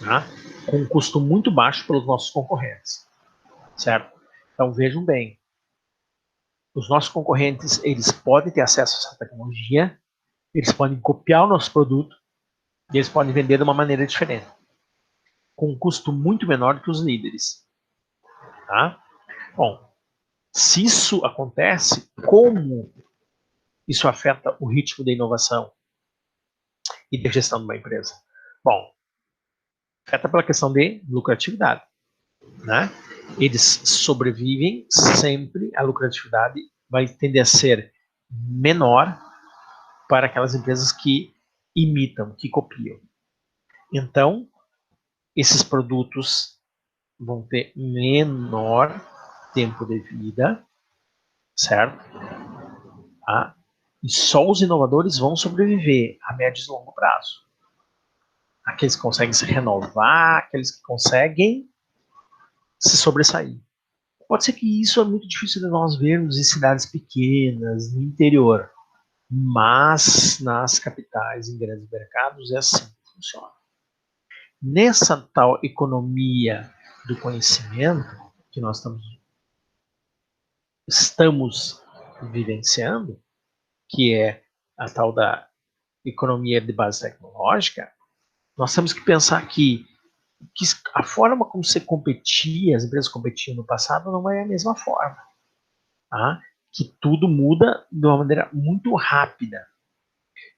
tá? Com um custo muito baixo pelos nossos concorrentes, certo? Então vejam bem, os nossos concorrentes, eles podem ter acesso a essa tecnologia, eles podem copiar o nosso produto e eles podem vender de uma maneira diferente, com um custo muito menor que os líderes, tá? Bom, se isso acontece, como isso afeta o ritmo da inovação e da gestão de uma empresa? Bom, afeta pela questão de lucratividade, né? Eles sobrevivem sempre, a lucratividade vai tender a ser menor para aquelas empresas que imitam, que copiam. Então, esses produtos vão ter menor tempo de vida, certo? Tá? E só os inovadores vão sobreviver a médio e longo prazo. Aqueles que conseguem se renovar, aqueles que conseguem se sobressair. Pode ser que isso é muito difícil de nós vermos em cidades pequenas, no interior, mas nas capitais, em grandes mercados, é assim que funciona. Nessa tal economia do conhecimento que nós estamos vivenciando, que é a tal da economia de base tecnológica, nós temos que pensar que a forma como você competia, as empresas competiam no passado, não é a mesma forma. Tá? Que tudo muda de uma maneira muito rápida.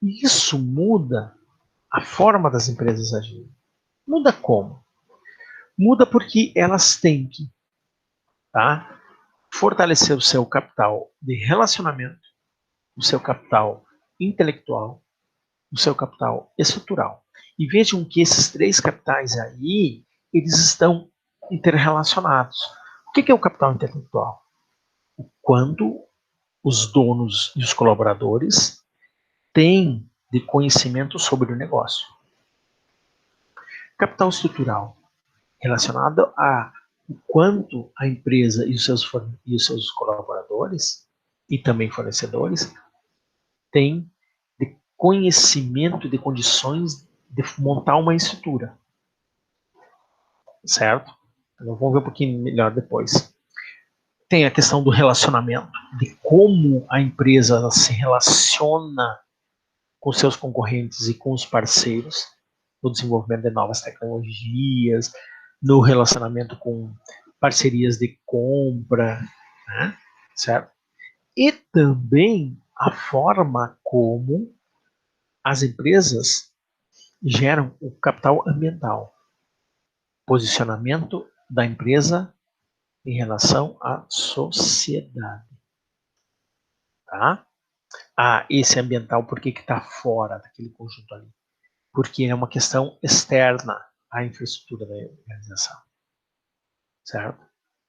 E isso muda a forma das empresas agirem. Muda como? Muda porque elas têm que, tá, fortalecer o seu capital de relacionamento, o seu capital intelectual, o seu capital estrutural. E vejam que esses três capitais aí, eles estão interrelacionados. O que é o capital intelectual? O quanto os donos e os colaboradores têm de conhecimento sobre o negócio. Capital estrutural, relacionado a o quanto a empresa e os seus colaboradores e também fornecedores têm de conhecimento, de condições de montar uma estrutura, certo? Então, vamos ver um pouquinho melhor depois. Tem a questão do relacionamento, de como a empresa se relaciona com seus concorrentes e com os parceiros, no desenvolvimento de novas tecnologias, no relacionamento com parcerias de compra, né? Certo? E também a forma como as empresas geram o capital ambiental, posicionamento da empresa em relação à sociedade, tá? Esse ambiental, por que está fora daquele conjunto ali? Porque é uma questão externa à infraestrutura da organização, certo?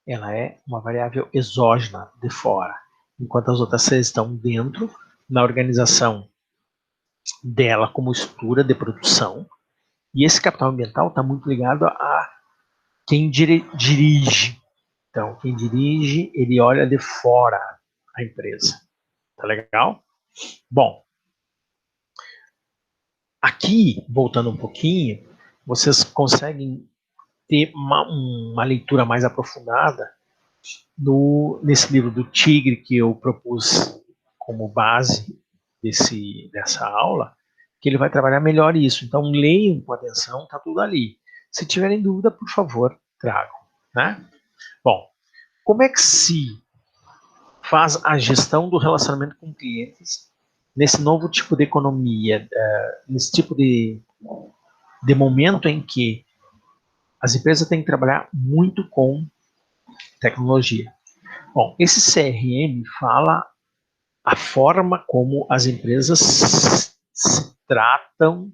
Ela é uma variável exógena de fora, enquanto as outras seis estão dentro, na organização dela como estrutura de produção. E esse capital ambiental está muito ligado a quem dirige. Então, quem dirige, ele olha de fora a empresa. Tá legal? Bom, aqui, voltando um pouquinho, vocês conseguem ter uma leitura mais aprofundada nesse livro do Tigre que eu propus como base dessa aula, que ele vai trabalhar melhor isso. Então, leiam com atenção, está tudo ali. Se tiverem dúvida, por favor, tragam. Né? Bom, como é que se faz a gestão do relacionamento com clientes nesse novo tipo de economia, nesse tipo de momento em que as empresas têm que trabalhar muito com tecnologia? Bom, esse CRM fala a forma como as empresas se tratam,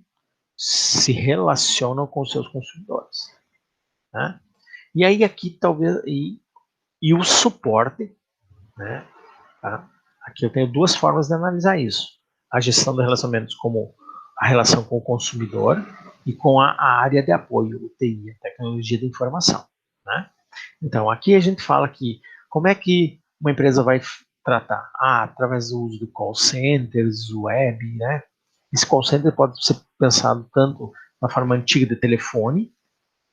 se relacionam com seus consumidores. Né? E aí aqui talvez e o suporte, né? Tá? Aqui eu tenho duas formas de analisar isso: a gestão dos relacionamentos como a relação com o consumidor e com a área de apoio, o TI, a tecnologia de informação. Né? Então aqui a gente fala que como é que uma empresa vai tratar? Através do uso de call centers, web, né? Esse call center pode ser pensado tanto na forma antiga de telefone,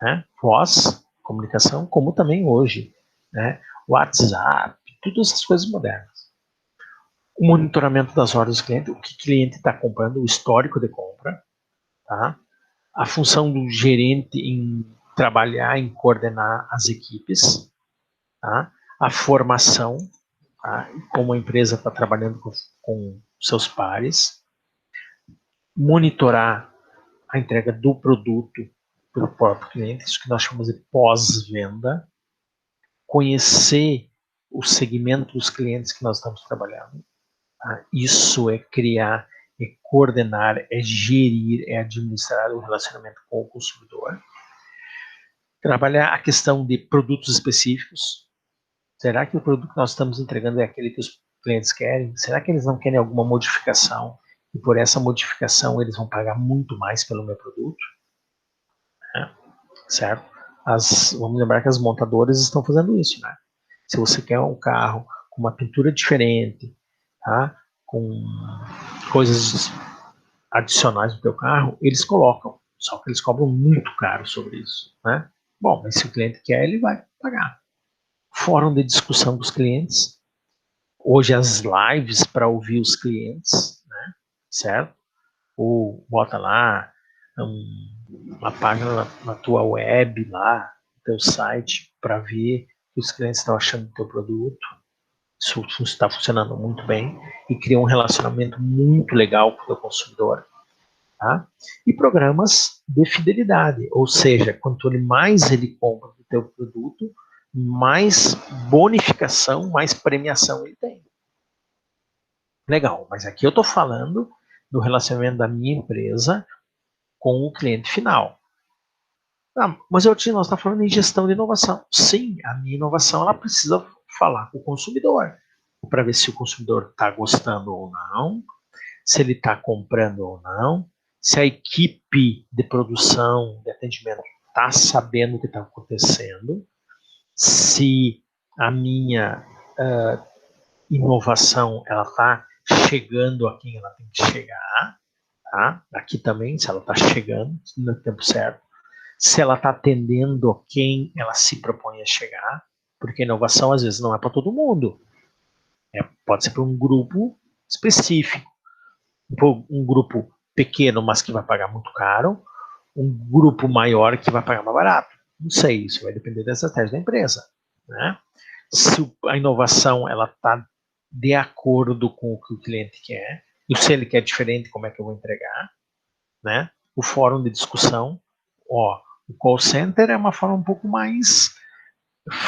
né? Voz, comunicação, como também hoje, né? WhatsApp, todas essas coisas modernas. O monitoramento das ordens do cliente, o que o cliente está comprando, o histórico de compra, tá? A função do gerente em trabalhar, em coordenar as equipes, tá? A formação, tá? Como a empresa está trabalhando com seus pares, monitorar a entrega do produto pelo próprio cliente, isso que nós chamamos de pós-venda, conhecer o segmento dos clientes que nós estamos trabalhando. Tá? Isso é criar, é coordenar, é gerir, é administrar o relacionamento com o consumidor. Trabalhar a questão de produtos específicos. Será que o produto que nós estamos entregando é aquele que os clientes querem? Será que eles não querem alguma modificação? E por essa modificação eles vão pagar muito mais pelo meu produto? Né? Certo? Vamos lembrar que as montadoras estão fazendo isso, né? Se você quer um carro com uma pintura diferente, tá? Com coisas adicionais no teu carro, eles colocam. Só que eles cobram muito caro sobre isso, né? Bom, mas se o cliente quer, ele vai pagar. Fórum de discussão dos clientes. Hoje as lives para ouvir os clientes, né? Certo? Ou bota lá uma página na tua web, lá, no teu site, para ver o que os clientes estão achando do teu produto. Isso está funcionando muito bem e cria um relacionamento muito legal com o teu consumidor. Tá? E programas de fidelidade, ou seja, quanto mais ele compra do teu produto, mais bonificação, mais premiação ele tem. Legal, mas aqui eu estou falando do relacionamento da minha empresa com o cliente final. Mas nós estamos falando em gestão de inovação. Sim, a minha inovação ela precisa falar com o consumidor para ver se o consumidor está gostando ou não, se ele está comprando ou não, se a equipe de produção, de atendimento está sabendo o que está acontecendo, se a minha inovação ela está chegando a quem ela tem que chegar, tá? Aqui também, se ela está chegando no tempo certo, se ela está atendendo a quem ela se propõe a chegar, porque inovação às vezes não é para todo mundo, pode ser para um grupo específico, um grupo pequeno, mas que vai pagar muito caro, um grupo maior que vai pagar mais barato. Não sei, isso vai depender da estratégia da empresa. Né? Se a inovação ela está de acordo com o que o cliente quer, e se ele quer diferente, como é que eu vou entregar? Né? O fórum de discussão, o call center é uma forma um pouco mais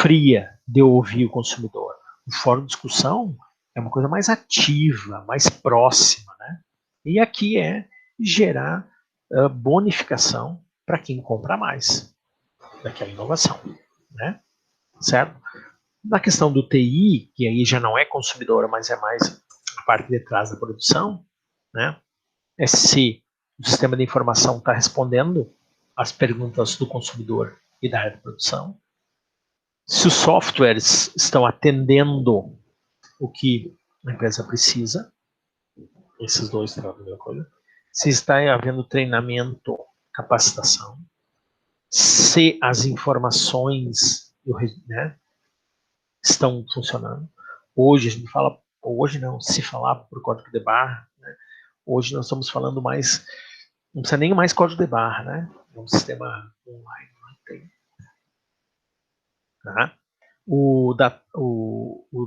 fria de ouvir o consumidor. O fórum de discussão é uma coisa mais ativa, mais próxima, né? E aqui é gerar bonificação para quem compra mais daquela inovação, né? Certo? Na questão do TI, que aí já não é consumidora, mas é mais a parte de trás da produção, né? é se o sistema de informação está respondendo às perguntas do consumidor e da área de produção, se os softwares estão atendendo o que a empresa precisa, esses dois têm a mesma coisa, se está havendo treinamento, capacitação, se as informações, né, estão funcionando. Hoje a gente fala, hoje não, se falar por código de barra, né, hoje nós estamos falando mais, não precisa nem mais código de barra, né? É um sistema online. Tá? O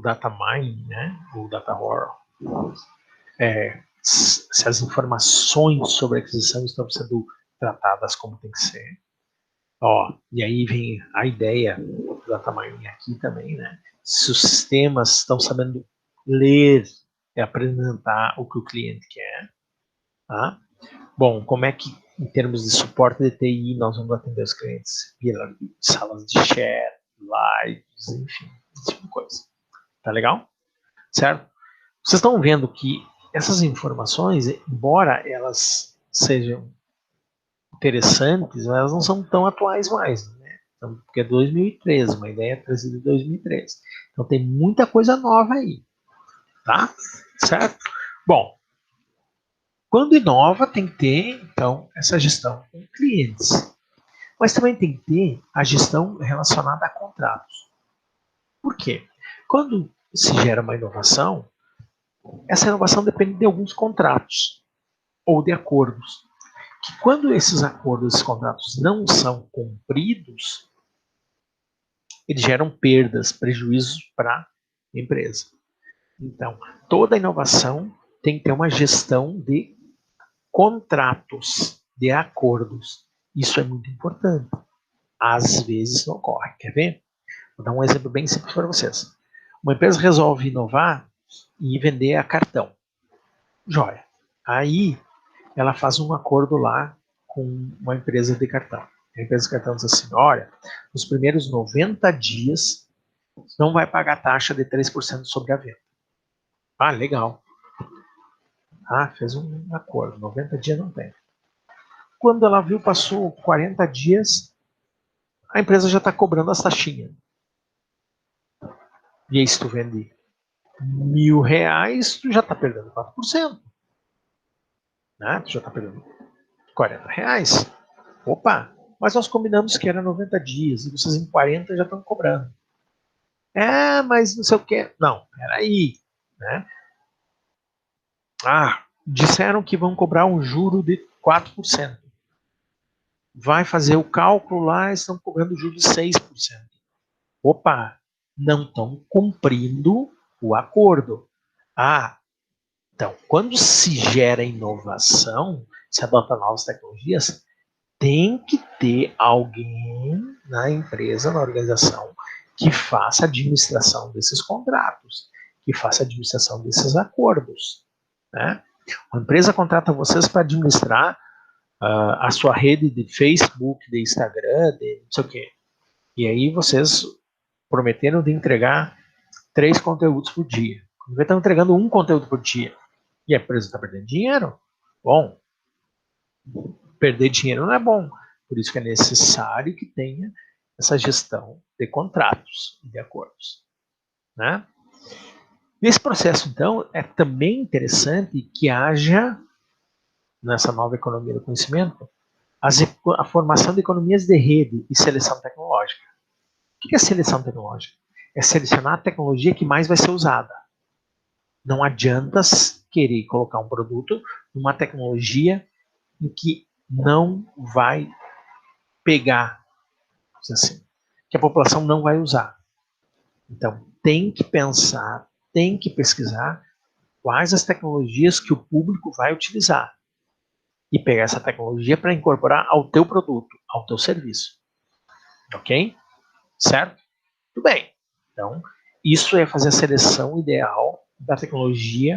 data mining, né? O data war, se as informações sobre a aquisição estão sendo tratadas como tem que ser. Ó, e aí vem a ideia do data mining aqui também, né? Se os sistemas estão sabendo ler e apresentar o que o cliente quer, tá? Bom, como é que, em termos de suporte de TI, nós vamos atender os clientes via salas de chat, lives, enfim, esse tipo de coisa. Tá legal? Certo? Vocês estão vendo que essas informações, embora elas sejam interessantes, elas não são tão atuais mais, né? Então, porque é 2013, uma ideia trazida em 2013. Então tem muita coisa nova aí, tá? Certo? Bom, quando inova tem que ter, então, essa gestão com clientes. Mas também tem que ter a gestão relacionada a contratos. Por quê? Quando se gera uma inovação, essa inovação depende de alguns contratos ou de acordos. Que quando esses acordos, esses contratos não são cumpridos, eles geram perdas, prejuízos para a empresa. Então, toda inovação tem que ter uma gestão de contratos, de acordos. Isso é muito importante. Às vezes não ocorre. Quer ver? Vou dar um exemplo bem simples para vocês. Uma empresa resolve inovar e vender a cartão. Joia. Aí ela faz um acordo lá com uma empresa de cartão. A empresa de cartão diz assim: olha, nos primeiros 90 dias não vai pagar taxa de 3% sobre a venda. Ah, legal. Ah, fez um acordo. 90 dias não tem. Quando ela viu, passou 40 dias, a empresa já está cobrando as taxinhas. E aí, se tu vende R$ 1.000, tu já está perdendo 4%. Né? Tu já está perdendo R$ 40. Opa, mas nós combinamos que era 90 dias e vocês em 40 já estão cobrando. É, mas não sei o que. Não, peraí. Né? Ah, disseram que vão cobrar um juro de 4%. Vai fazer o cálculo lá, estão cobrando juros de 6%. Opa, não estão cumprindo o acordo. Ah, então, quando se gera inovação, se adota novas tecnologias, tem que ter alguém na empresa, na organização, que faça a administração desses contratos, que faça a administração desses acordos. Né? A empresa contrata vocês para administrar a sua rede de Facebook, de Instagram, de não sei o quê. E aí vocês prometeram de entregar 3 conteúdos por dia. Quando estão entregando um conteúdo por dia e a empresa está perdendo dinheiro, bom, perder dinheiro não é bom. Por isso que é necessário que tenha essa gestão de contratos e de acordos. Né? Nesse processo, então, é também interessante que haja, nessa nova economia do conhecimento, a formação de economias de rede e seleção tecnológica. O que é seleção tecnológica? É selecionar a tecnologia que mais vai ser usada. Não adianta querer colocar um produto numa tecnologia em que não vai pegar, assim, que a população não vai usar. Então, tem que pensar, tem que pesquisar quais as tecnologias que o público vai utilizar e pegar essa tecnologia para incorporar ao teu produto, ao teu serviço. Ok? Certo? Tudo bem. Então, isso é fazer a seleção ideal da tecnologia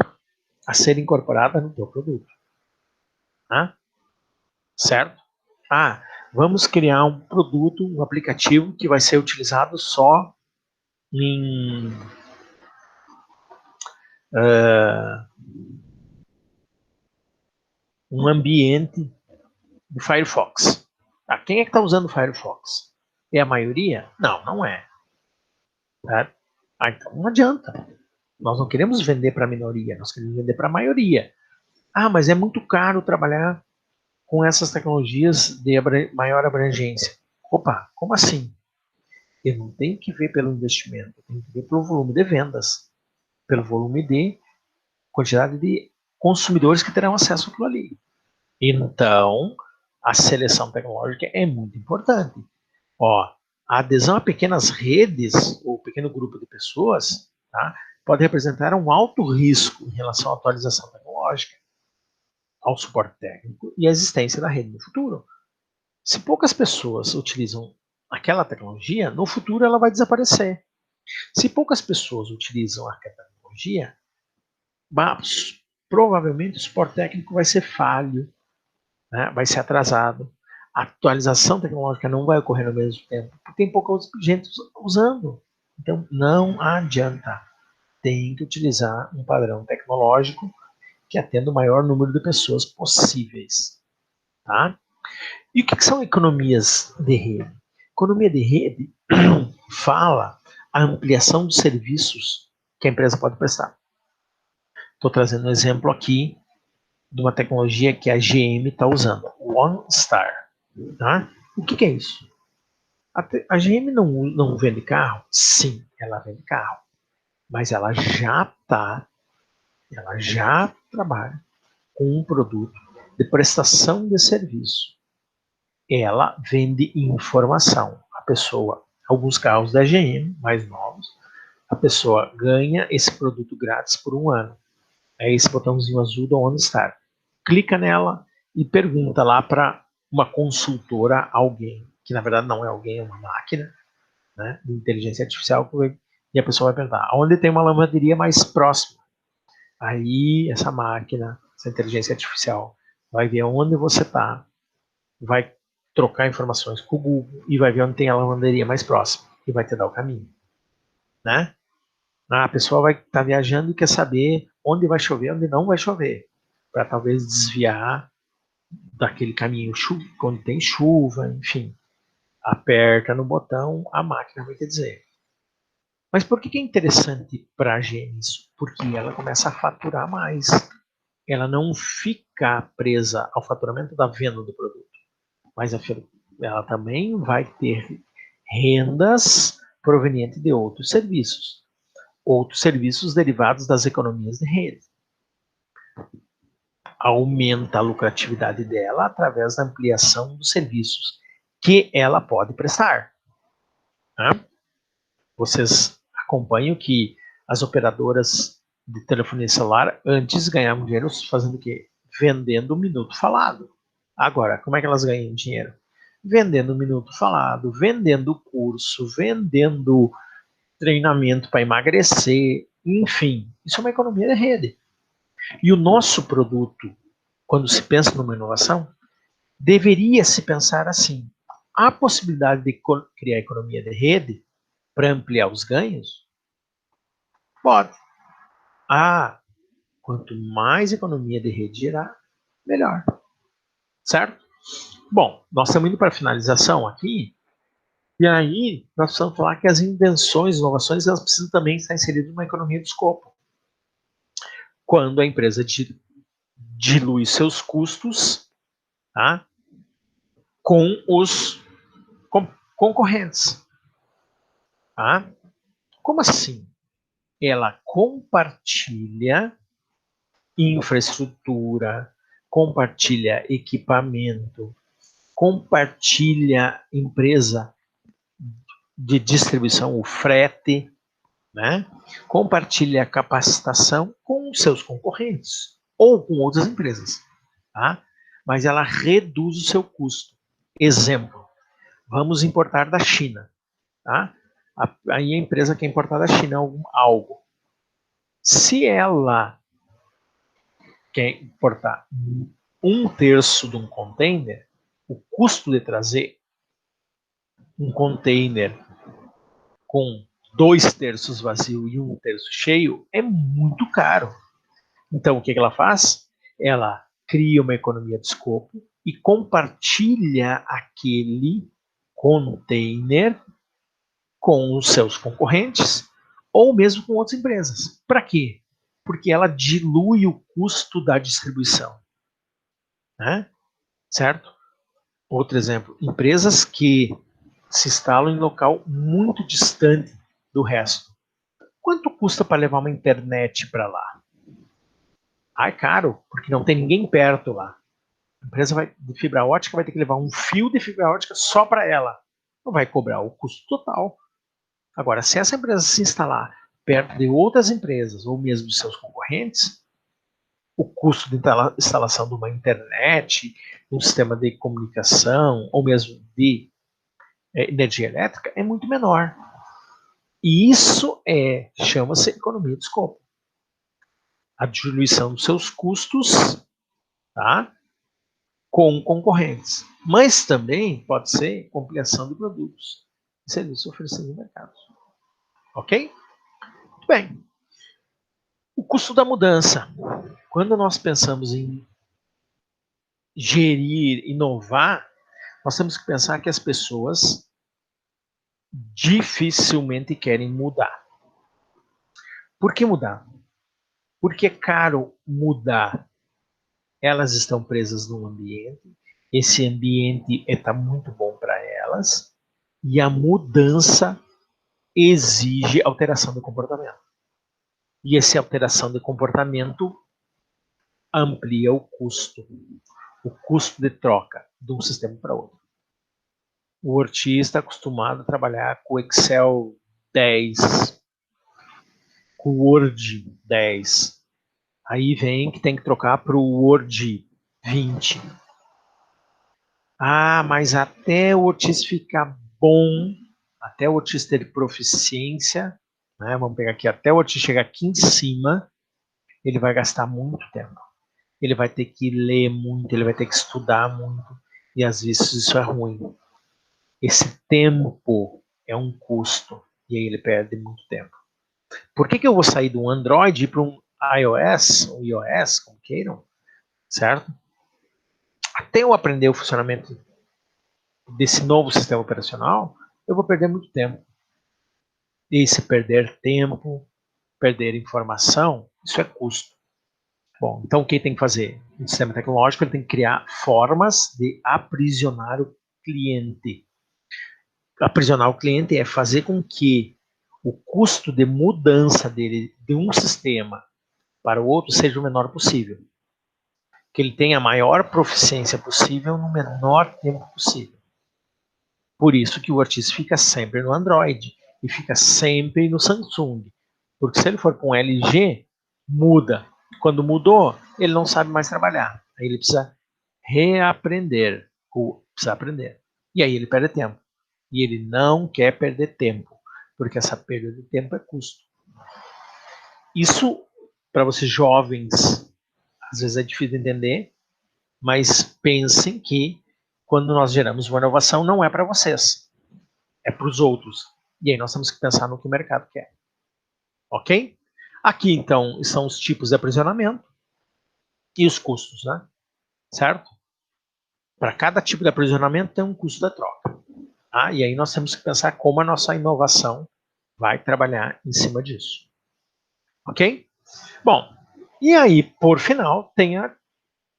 a ser incorporada no teu produto. Tá? Certo? Ah, vamos criar um produto, um aplicativo que vai ser utilizado só em um ambiente do Firefox. Tá? Quem é que está usando o Firefox? É a maioria? Não, não é. Tá? Então não adianta. Nós não queremos vender para a minoria, nós queremos vender para a maioria. Mas é muito caro trabalhar com essas tecnologias de maior abrangência. Opa, como assim? Eu não tenho que ver pelo investimento, eu tenho que ver pelo volume de vendas, pelo volume de quantidade de consumidores que terão acesso àquilo ali. Então, a seleção tecnológica é muito importante. A adesão a pequenas redes ou pequeno grupo de pessoas, tá, pode representar um alto risco em relação à atualização tecnológica, ao suporte técnico e à existência da rede no futuro. Se poucas pessoas utilizam aquela tecnologia, no futuro ela vai desaparecer. Se poucas pessoas utilizam aquela tecnologia, provavelmente o suporte técnico vai ser falho, né? Vai ser atrasado. A atualização tecnológica não vai ocorrer no mesmo tempo, porque tem pouca gente usando. Então, não adianta. Tem que utilizar um padrão tecnológico que atenda o maior número de pessoas possíveis. Tá? E o que são economias de rede? Economia de rede fala a ampliação dos serviços que a empresa pode prestar. Estou trazendo um exemplo aqui de uma tecnologia que a GM está usando, o OnStar. Tá? O que é isso? A GM não vende carro? Sim, ela vende carro. Mas ela já trabalha com um produto de prestação de serviço. Ela vende informação. A pessoa, alguns carros da GM, mais novos, a pessoa ganha esse produto grátis por um ano. É esse botãozinho azul do OnStar. Clica nela e pergunta lá para uma consultora, alguém, que na verdade não é alguém, é uma máquina, né, de inteligência artificial, e a pessoa vai perguntar, onde tem uma lavanderia mais próxima? Aí essa máquina, essa inteligência artificial, vai ver onde você está, vai trocar informações com o Google e vai ver onde tem a lavanderia mais próxima e vai te dar o caminho, né? A pessoa vai estar viajando e quer saber onde vai chover, onde não vai chover, para talvez desviar daquele caminho quando tem chuva, enfim. Aperta no botão, a máquina vai te dizer. Mas por que é interessante para a GM isso? Porque ela começa a faturar mais. Ela não fica presa ao faturamento da venda do produto, mas ela também vai ter rendas provenientes de outros serviços derivados das economias de rede. Aumenta a lucratividade dela através da ampliação dos serviços que ela pode prestar. Né? Vocês acompanham que as operadoras de telefonia celular antes ganhavam dinheiro fazendo o quê? Vendendo o minuto falado. Agora, como é que elas ganham dinheiro? Vendendo o minuto falado, vendendo curso, vendendo treinamento para emagrecer, enfim. Isso é uma economia de rede. E o nosso produto, quando se pensa numa inovação, deveria se pensar assim. Há possibilidade de criar economia de rede para ampliar os ganhos? Pode. Quanto mais economia de rede gerar, melhor. Certo? Bom, nós estamos indo para a finalização aqui, e aí nós precisamos falar que as invenções, inovações, elas precisam também estar inseridas numa economia de escopo. Quando a empresa dilui seus custos, tá, com os concorrentes. Tá? Como assim? Ela compartilha infraestrutura, compartilha equipamento, compartilha empresa de distribuição, o frete, né? Compartilha capacitação com seus concorrentes ou com outras empresas. Tá? Mas ela reduz o seu custo. Exemplo, vamos importar da China. Tá? Aí a empresa quer importar da China algo. Se ela quer importar um terço de um container, o custo de trazer um container com 2/3 vazio e 1/3 cheio é muito caro. Então, o que ela faz? Ela cria uma economia de escopo e compartilha aquele container com os seus concorrentes ou mesmo com outras empresas. Para quê? Porque ela dilui o custo da distribuição. Né? Certo? Outro exemplo, empresas que se instalam em local muito distante do resto. Quanto custa para levar uma internet para lá? Ah, é caro, porque não tem ninguém perto lá. A empresa de fibra ótica vai ter que levar um fio de fibra ótica só para ela. Não vai cobrar o custo total. Agora, se essa empresa se instalar perto de outras empresas ou mesmo de seus concorrentes, o custo de instalação de uma internet, de um sistema de comunicação ou mesmo de energia elétrica é muito menor. E isso chama-se economia de escopo. A diluição dos seus custos, tá? Com concorrentes. Mas também pode ser ampliação de produtos e serviços oferecidos no mercado. Ok? Muito bem. O custo da mudança. Quando nós pensamos em gerir, inovar, nós temos que pensar que as pessoas dificilmente querem mudar. Por que mudar? Porque é caro mudar. Elas estão presas num ambiente, esse ambiente está muito bom para elas, e a mudança exige alteração de comportamento. E essa alteração de comportamento amplia o custo de troca de um sistema para outro. O Ortiz está acostumado a trabalhar com Excel 10, com Word 10. Aí vem que tem que trocar para o Word 20. Ah, mas até o Ortiz ficar bom, até o Ortiz ter proficiência, né? Vamos pegar aqui, até o Ortiz chegar aqui em cima, ele vai gastar muito tempo. Ele vai ter que ler muito, ele vai ter que estudar muito, e às vezes isso é ruim. Esse tempo é um custo, e aí ele perde muito tempo. Por que eu vou sair de um Android e ir para um iOS, ou iOS, como queiram, certo? Até eu aprender o funcionamento desse novo sistema operacional, eu vou perder muito tempo. E se perder tempo, perder informação, isso é custo. Bom, então o que tem que fazer? O sistema tecnológico ele tem que criar formas de aprisionar o cliente. Aprisionar o cliente é fazer com que o custo de mudança dele de um sistema para o outro seja o menor possível. Que ele tenha a maior proficiência possível no menor tempo possível. Por isso que o artista fica sempre no Android e fica sempre no Samsung. Porque se ele for com LG, muda. Quando mudou, ele não sabe mais trabalhar. Aí ele precisa reaprender, ou precisa aprender. E aí ele perde tempo. E ele não quer perder tempo, porque essa perda de tempo é custo. Isso, para vocês jovens, às vezes é difícil de entender, mas pensem que quando nós geramos uma inovação, não é para vocês, é para os outros. E aí nós temos que pensar no que o mercado quer. Ok? Aqui, então, são os tipos de aprisionamento e os custos, né? Certo? Para cada tipo de aprisionamento tem um custo da troca. Tá? E aí nós temos que pensar como a nossa inovação vai trabalhar em cima disso. Ok? Bom, e aí, por final, tem a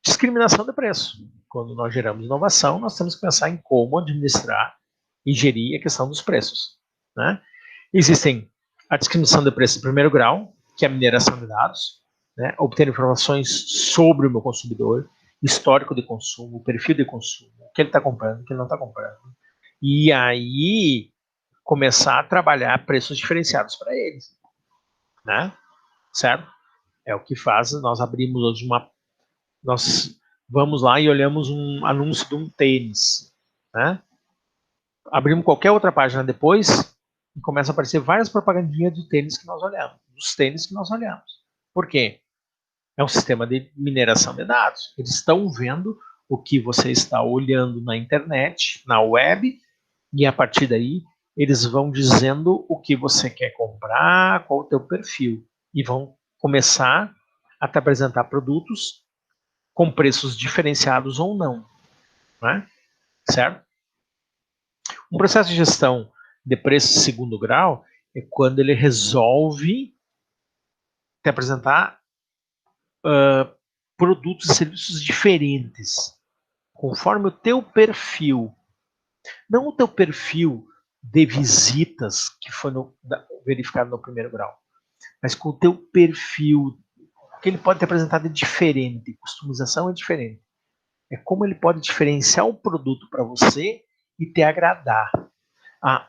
discriminação de preço. Quando nós geramos inovação, nós temos que pensar em como administrar e gerir a questão dos preços. Né? Existem a discriminação de preço de primeiro grau, que é a mineração de dados, né? Obter informações sobre o meu consumidor, histórico de consumo, perfil de consumo, o que ele está comprando, o que ele não está comprando. E aí começar a trabalhar preços diferenciados para eles. Né? Certo? É o que faz, nós abrimos hoje nós vamos lá e olhamos um anúncio de um tênis, né? Abrimos qualquer outra página depois e começa a aparecer várias propagandinhas do tênis que nós olhamos, dos tênis que nós olhamos. Por quê? É um sistema de mineração de dados. Eles estão vendo o que você está olhando na internet, na web, e a partir daí eles vão dizendo o que você quer comprar, qual o teu perfil, e vão começar a te apresentar produtos com preços diferenciados ou não, né? Certo? Um processo de gestão de preço de segundo grau é quando ele resolve te apresentar produtos e serviços diferentes, conforme o teu perfil. Não o teu perfil de visitas, que foi verificado no primeiro grau, mas com o teu perfil, que ele pode te apresentar de diferente. Customização é diferente. É como ele pode diferenciar o produto para você e te agradar.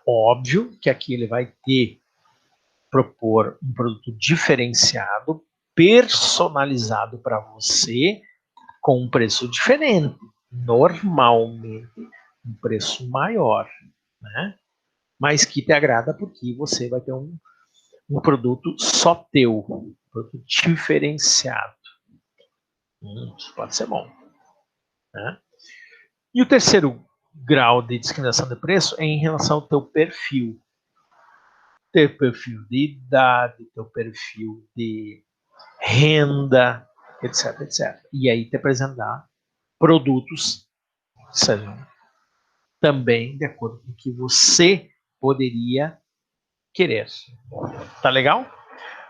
Óbvio que aqui ele vai propor um produto diferenciado, personalizado para você, com um preço diferente. Normalmente, um preço maior, né? Mas que te agrada porque você vai ter um produto só teu, um produto diferenciado. Isso pode ser bom, né? E o terceiro grau de discriminação de preço é em relação ao teu perfil. Teu perfil de idade, teu perfil de renda, etc, etc. E aí te apresentar produtos que sejam também de acordo com o que você poderia querer. Tá legal?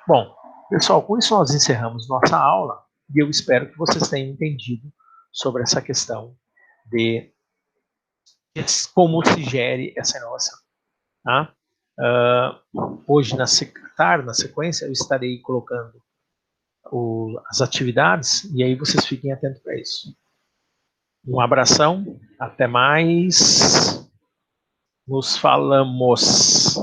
Bom, pessoal, com isso nós encerramos nossa aula e eu espero que vocês tenham entendido sobre essa questão de como se gere essa inovação. Tá? Hoje, na sequência, eu estarei colocando as atividades e aí vocês fiquem atentos para isso. Um abração, até mais, nos falamos.